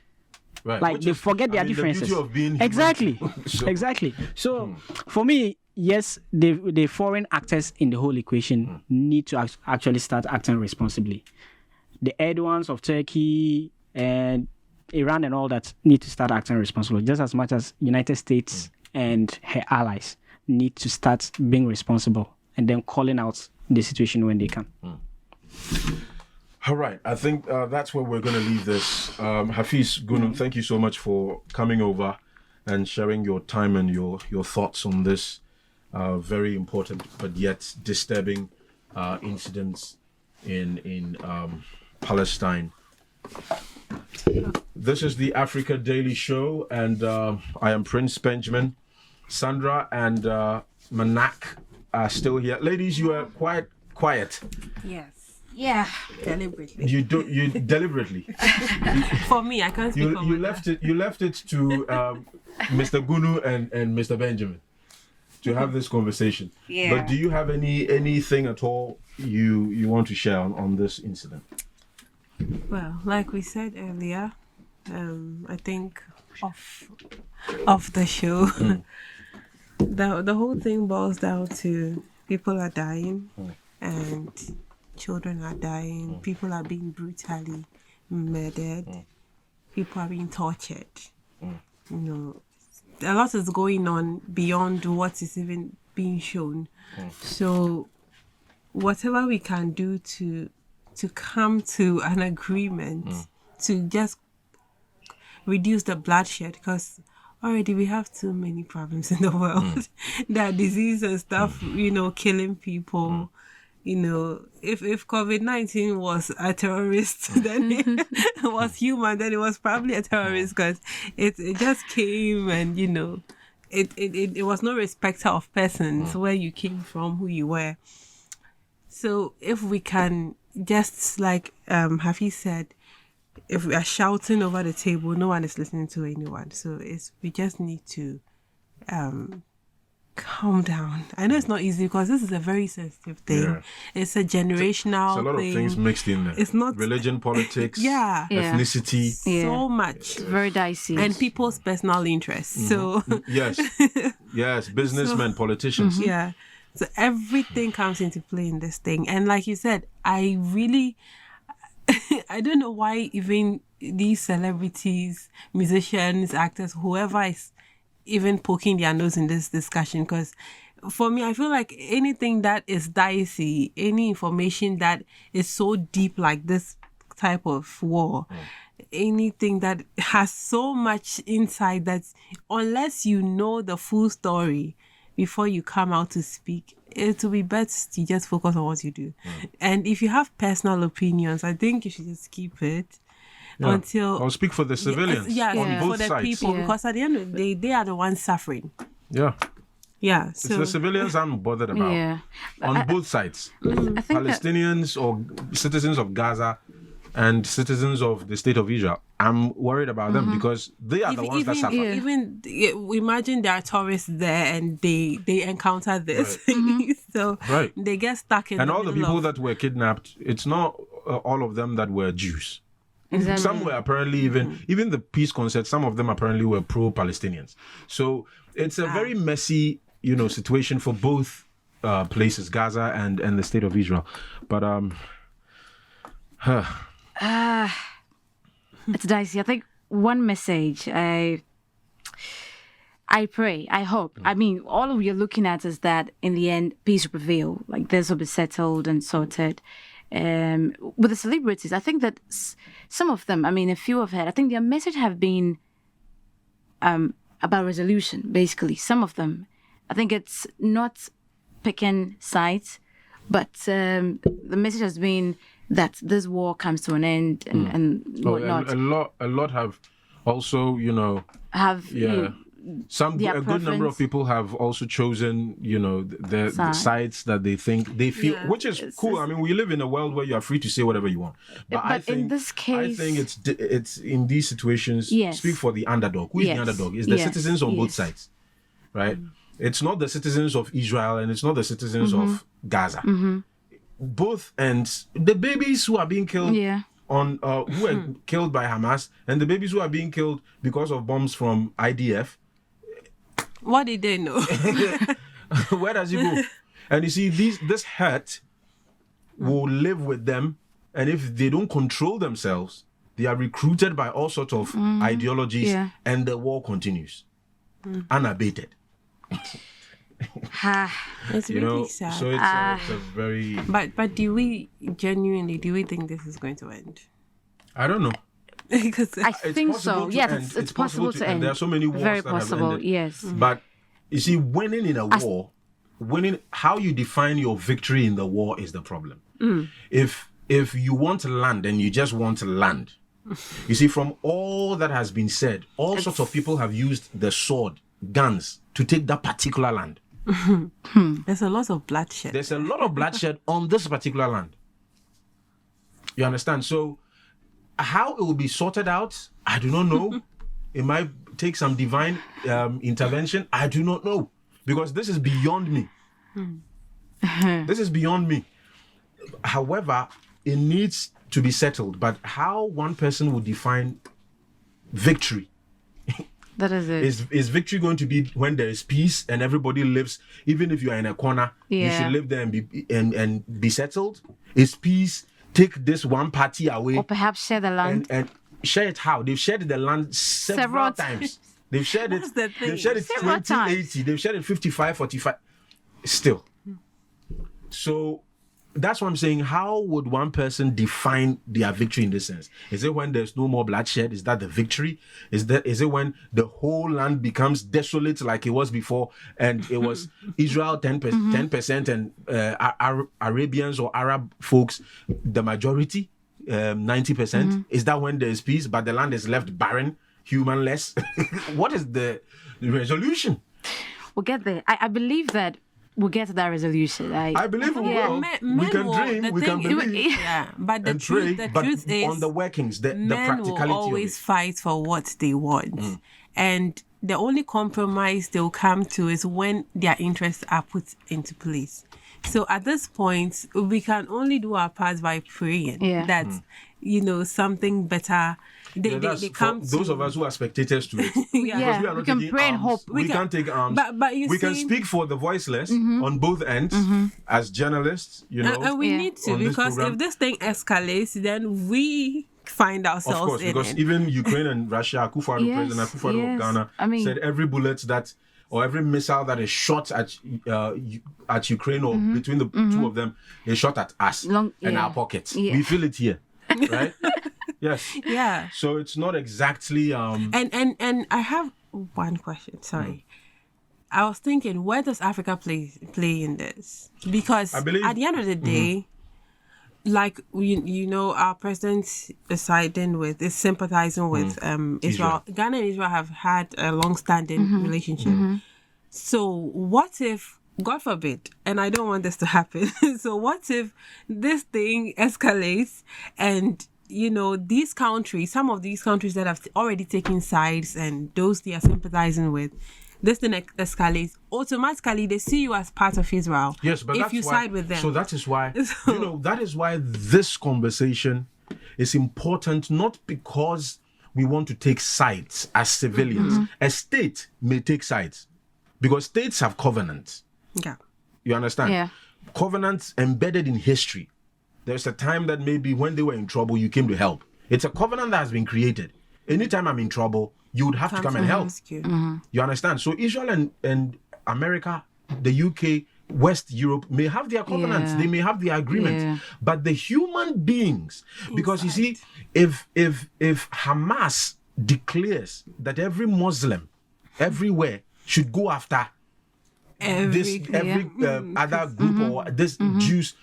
Like Which they is, forget their differences. The beauty of being exactly. human. So- Exactly. So for me, yes, the foreign actors in the whole equation need to actually start acting responsibly. The Erdogans of Turkey and Iran and all that need to start acting responsibly, just as much as United States and her allies need to start being responsible and then calling out the situation when they can. All right, I think that's where we're going to leave this. Hafiz Gunum, thank you so much for coming over and sharing your time and your thoughts on this very important but yet disturbing incidents in Palestine. This is the Africa Daily Show, and I am Prince Benjamin. Sandra and Manak are still here. Ladies, you are quite quiet. Yes. Yeah. Deliberately. You deliberately. For me, I can't speak for You myself. left it to Mr. Gunu and Mr. Benjamin to have this conversation. Yeah. But do you have anything at all you want to share on this incident? Well, like we said earlier, I think of the show, the whole thing boils down to people are dying and children are dying. People are being brutally murdered. People are being tortured. You know, a lot is going on beyond what is even being shown. So, whatever we can do to come to an agreement to just reduce the bloodshed, because already we have too many problems in the world. There are disease and stuff, killing people. If COVID-19 was a terrorist, then it was human, then it was probably a terrorist, because it just came and, it was no respecter of persons, where you came from, who you were. So if we can just, like Hafiz said, if we are shouting over the table, no one is listening to anyone. So we just need to calm down. I know it's not easy because this is a very sensitive thing. Yeah. It's a generational It's a lot thing. of things mixed in there. It's not religion, politics, Yeah. ethnicity. So much. Very dicey. And people's personal interests. So Yes, businessmen, politicians. yeah. So everything comes into play in this thing. And like you said, I don't know why even these celebrities, musicians, actors, whoever is even poking their nose in this discussion. Because for me, I feel like anything that is dicey, any information that is so deep like this type of war, anything that has so much inside that unless you know the full story before you come out to speak, it will be best to just focus on what you do. And if you have personal opinions, I think you should just keep it until... I'll speak for the civilians on both for the sides. people, because at the end of the day, they are the ones suffering. Yeah, Yeah, it's so... the civilians I'm bothered about. Yeah. On both sides. I think that, Palestinians or citizens of Gaza and citizens of the state of Israel. I'm worried about them because they are the ones that suffer. Imagine there are tourists there and they encounter this. So Right. they get stuck in And the all the middle people of... that were kidnapped, it's not all of them that were Jews. exactly. Some were apparently even the peace concert, some of them apparently were pro-Palestinians. So it's a very messy, situation for both places, Gaza and the state of Israel. But It's dicey. I think one message I pray, I hope. I mean, all we are looking at is that in the end, peace will prevail. Like this will be settled and sorted. With the celebrities, I think that some of them, a few have had, I think their message have been about resolution, basically. Some of them. I think it's not picking sides, but the message has been that this war comes to an end and whatnot. a lot have also, Have their a good number of preference. people have also chosen, the sites that they think they feel, Yeah. which is cool. I mean, we live in a world where you are free to say whatever you want. But I But think in this I case, think it's in these situations. Yes. Speak for the underdog. Who is Yes. the underdog? It's the Yes. citizens on both Yes. sides, right? It's not the citizens of Israel and it's not the citizens Mm-hmm. of Gaza. Both ends, the babies who are being killed yeah, who are killed by Hamas and the babies who are being killed because of bombs from IDF. What did they know? Where does it go? And you see, this hurt will live with them, and if they don't control themselves, they are recruited by all sorts of ideologies, Yeah. and the war continues unabated. It's You really know, sad. so it's a very But do we think this is going to end? I don't know. Because I It's think possible so. to Yes, end. it's possible to end. There are so many wars Very that have possible. ended. Yes. But you see, winning in a war, how you define your victory in the war is the problem. If you want land and you just want land, you see, from all that has been said, all sorts of people have used the sword, guns to take that particular land. there's a lot of bloodshed. There's a lot of bloodshed on this particular land. You understand? So, how it will be sorted out, I do not know. It might take some divine intervention. I do not know. Because this is beyond me. This is beyond me. However, it needs to be settled. But how one person will define victory? That is it. Is victory going to be when there is peace and everybody lives, even if you are in a corner, you Yeah. should live there and be settled? Is peace take this one party away Or perhaps share the land. and share it how? They've shared the land several Several times. They've shared it. That's the thing. They've shared it Several 2080. They've shared it 55, 45. Still. So that's what I'm saying. How would one person define their victory in this sense? Is it when there's no more bloodshed? Is that the victory? Is it when the whole land becomes desolate like it was before, and it was Israel 10% and Arabians or Arab folks the majority, 90%? Is that when there's peace, but the land is left barren, humanless? What is the resolution? We'll get there. I believe that we'll get to that resolution. I believe we Yeah. will. Men We can will- dream, the we can thing is- believe. Yeah, but the And pray, truth but is on the workings, the men practicality will always of it. fight for what they want, and the only compromise they'll come to is when their interests are put into place. So at this point, we can only do our part by praying that something better. They come for those to, of us who are spectators to it. Yeah. Yeah. Because we are not we can taking pray and arms. hope. We can't take arms. but you we can see- speak for the voiceless on both ends as journalists, and we Yeah. need to, on this because program. if this thing escalates, then we find Of ourselves course, in because it. even Ukraine and Russia, Akufo-Addo, Yes, President Akufo-Addo yes. of Ghana, I mean- said every bullet that or every missile that is shot at Ukraine or between the two of them is shot at us and yeah. our pockets. Yeah. We feel it here, right? Yes. Yeah. So it's not exactly. And I have one question. Sorry. I was thinking, where does Africa play in this? Because I believe- at the end of the day, like our president is sympathizing with Israel. Ghana and Israel have had a long-standing relationship. So what if, God forbid, and I don't want this to happen. So what if this thing escalates and these countries, some of these countries that have already taken sides and those they are sympathizing with, this thing escalates, automatically they see you as part of Israel. Yes, but if that's you why, side with them. So that is why, that is why this conversation is important, not because we want to take sides as civilians. A state may take sides because states have covenants. Yeah. You understand? Yeah. Covenants embedded in history. There's a time that maybe when they were in trouble, you came to help. It's a covenant that has been created. Anytime I'm in trouble, you would have to come and help. Rescue. You understand? So Israel and America, the UK, West Europe may have their covenants. Yeah. They may have their agreements. Yeah. But the human beings, because you see, if Hamas declares that every Muslim everywhere should go after every other group or this Jews,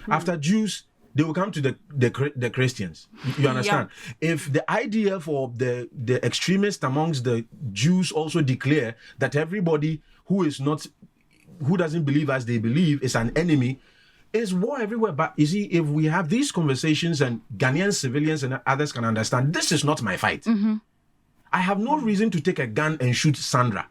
after Jews, they will come to the Christians. You understand? If the IDF or the extremists amongst the Jews also declare that everybody who doesn't believe as they believe is an enemy, is war everywhere. But you see, if we have these conversations and Ghanaian civilians and others can understand, this is not my fight. I have no reason to take a gun and shoot Sandra.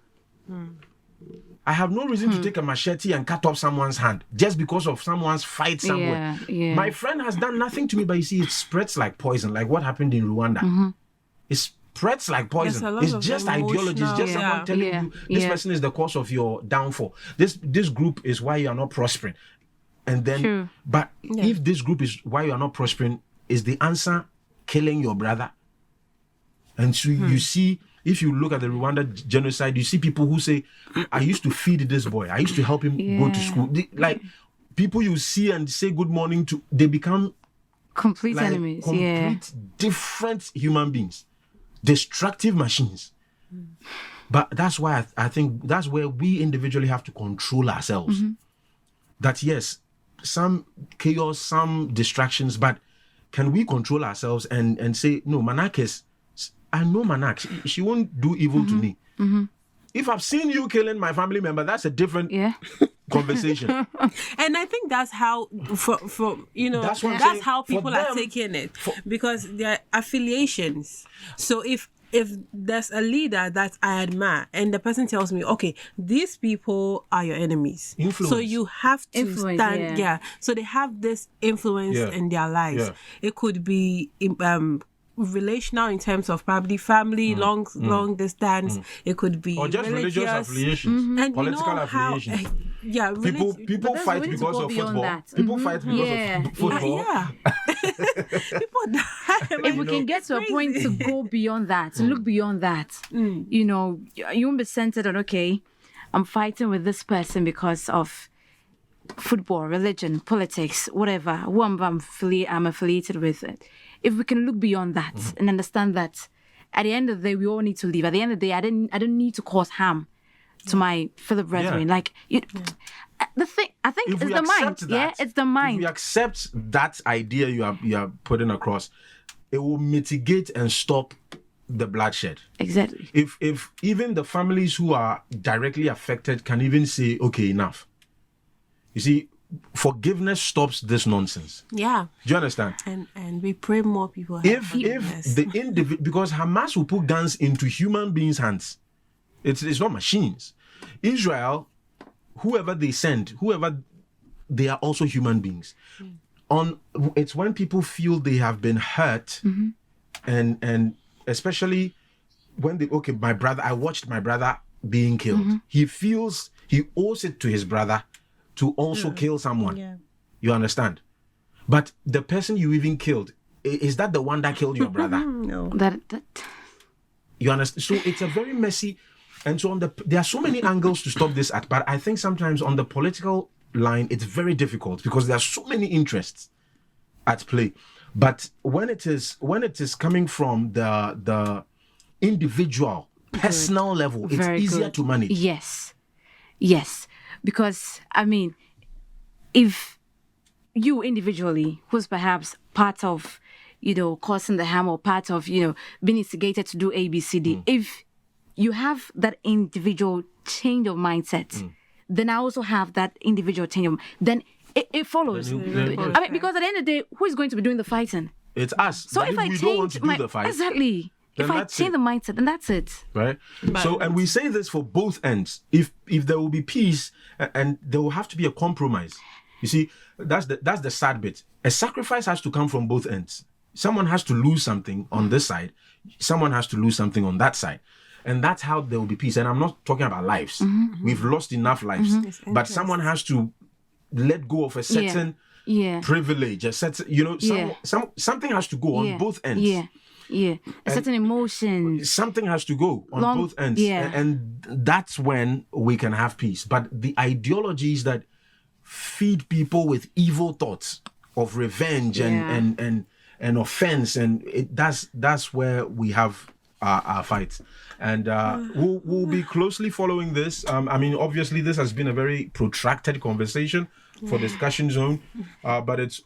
I have no reason to take a machete and cut off someone's hand just because of someone's fight somewhere. Yeah. My friend has done nothing to me, but you see, it spreads like poison, like what happened in Rwanda. It spreads like poison. There's a lot It's of just ideology. It's just emotional- someone telling you this person is the cause of your downfall. This group is why you are not prospering. And then, True. but if this group is why you are not prospering, is the answer killing your brother? And so you see, if you look at the Rwanda genocide, you see people who say, I used to feed this boy. I used to help him go to school. Like, people you see and say good morning to, they become Complete like enemies. complete different human beings. Destructive machines. But that's why I think that's where we individually have to control ourselves. That yes, some chaos, some distractions, but can we control ourselves and say, no, Manakis, I know Manak, she won't do evil to me. If I've seen you killing my family member, that's a different Yeah. conversation. And I think that's how, for you know, That's what I'm that's saying. how For people are them- taking it, because they're affiliations. So if there's a leader that I admire and the person tells me, okay, these people are your enemies, Influence. so you have to Influence, stand. yeah. So they have this influence Yeah. in their lives. Yeah. It could be relational in terms of probably family, long distance. It could be Or just religious affiliations, and political you know how, affiliations. yeah, People But fight we need to because go of beyond football. that. People fight because Yeah. of football. yeah. People die. If we can get to a point to go beyond that, to look beyond that, you know, you won't be centered on, okay, I'm fighting with this person because of football, religion, politics, whatever, who I'm affiliated with. If we can look beyond that and understand that at the end of the day, we all need to live. At the end of the day, I don't need to cause harm to my fellow brethren. Yeah. Like, the thing, I think, If is we the mind. accept Yeah, that, it's the If mind. we accept that idea you are putting across, it will mitigate and stop the bloodshed. Exactly. If even the families who are directly affected can even say, okay, enough. You see, forgiveness stops this nonsense. Yeah, Do you understand? and we pray more people have If forgiveness. the individual, because Hamas will put guns into human beings' hands, it's not machines. Israel, whoever they send, they are also human beings. It's when people feel they have been hurt, and especially when my brother, I watched my brother being killed. He feels he owes it to his brother to also kill someone. Yeah. You understand? But the person you even killed, is that the one that killed your brother? No. That You understand? So it's a very messy, and so there are so many angles to stop this at. But I think sometimes on the political line, it's very difficult because there are so many interests at play. But when it is coming from the individual, personal level, it's very easier good. to manage. Yes. Because, I mean, if you individually, who's perhaps part of, you know, causing the harm or part of, you know, being instigated to do A, B, C, D, if you have that individual change of mindset, then I also have that individual change of, then it follows. Then I mean, because at the end of the day, who is going to be doing the fighting? It's us. So But if I we don't want change to my do the fight, exactly, then if I that's change it. the mindset, then that's it. right? So, and we say this for both ends. If there will be peace, and there will have to be a compromise. You see, that's the sad bit. A sacrifice has to come from both ends. Someone has to lose something on this side. Someone has to lose something on that side. And that's how there will be peace. And I'm not talking about lives. We've lost enough lives. But someone has to let go of a certain Yeah. privilege, a certain, you know, something has to go on both ends. Yeah. A certain emotion. Something has to go on both ends. yeah. And that's when we can have peace. But the ideologies that feed people with evil thoughts of revenge and offense, and that's where we have our fights. And we'll be closely following this. I mean, obviously, this has been a very protracted conversation. for discussion zone, but it's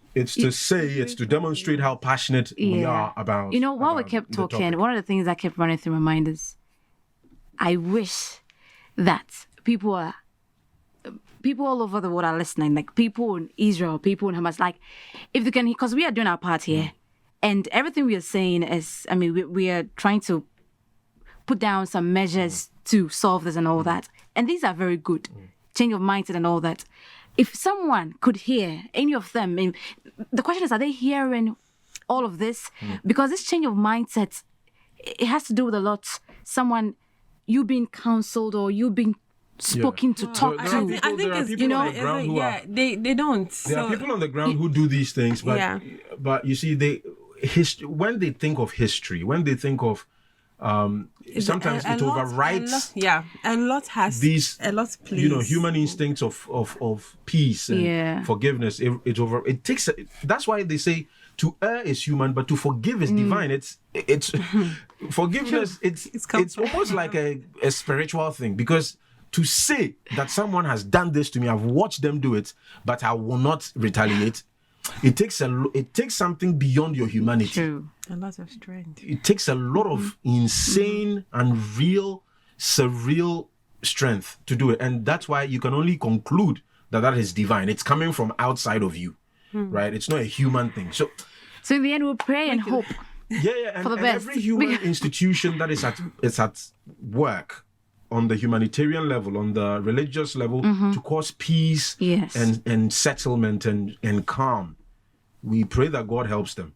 to demonstrate how passionate we Yeah. are about. You know, while we about kept the talking, topic. one of the things that kept running through my mind is, I wish that people all over the world are listening, like people in Israel, people in Hamas, like if they can, because we are doing our part here, and everything we are saying is, I mean, we are trying to put down some measures to solve this and all that, and these are very good, change of mindset and all that. If someone could hear any of them, I mean, the question is, are they hearing all of this? Because this change of mindset, it has to do with a lot. Someone, you being counseled or you being spoken to, talk there are to. people- I think there are it's people on the it's ground like, who yeah, are- they don't. There are people on the ground who do these things, but Yeah. you see, when they think of history, when they think of sometimes it overwrites a lot has these, a lot plays. human instincts of peace and Yeah. forgiveness. It takes. That's why they say to err is human, but to forgive is divine. It's forgiveness. It's almost like a spiritual thing, because to say that someone has done this to me, I've watched them do it, but I will not retaliate. It takes something beyond your humanity. True. A lot of strength. It takes a lot of insane and real, surreal strength to do it. And that's why you can only conclude that is divine. It's coming from outside of you, right? It's not a human thing. So, So in the end, we'll pray and hope. and, For the and best. every human institution that is at work on the humanitarian level, on the religious level, to cause peace Yes. and settlement and calm, we pray that God helps them.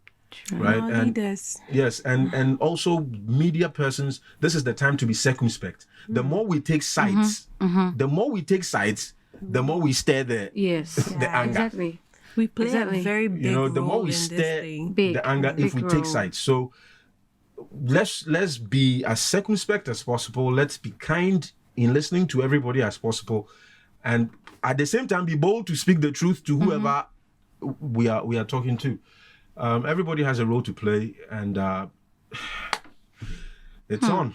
Right? Our And leaders. yes, and also media persons, this is the time to be circumspect. The more we take sides, the more we stir the Yes. the anger. Exactly. We play Exactly. a very big The more role we in stir this thing. Big. the anger if we big take role. sides. So let's be as circumspect as possible. Let's be kind in listening to everybody as possible, and at the same time be bold to speak the truth to whoever we are talking to. Everybody has a role to play, and it's on.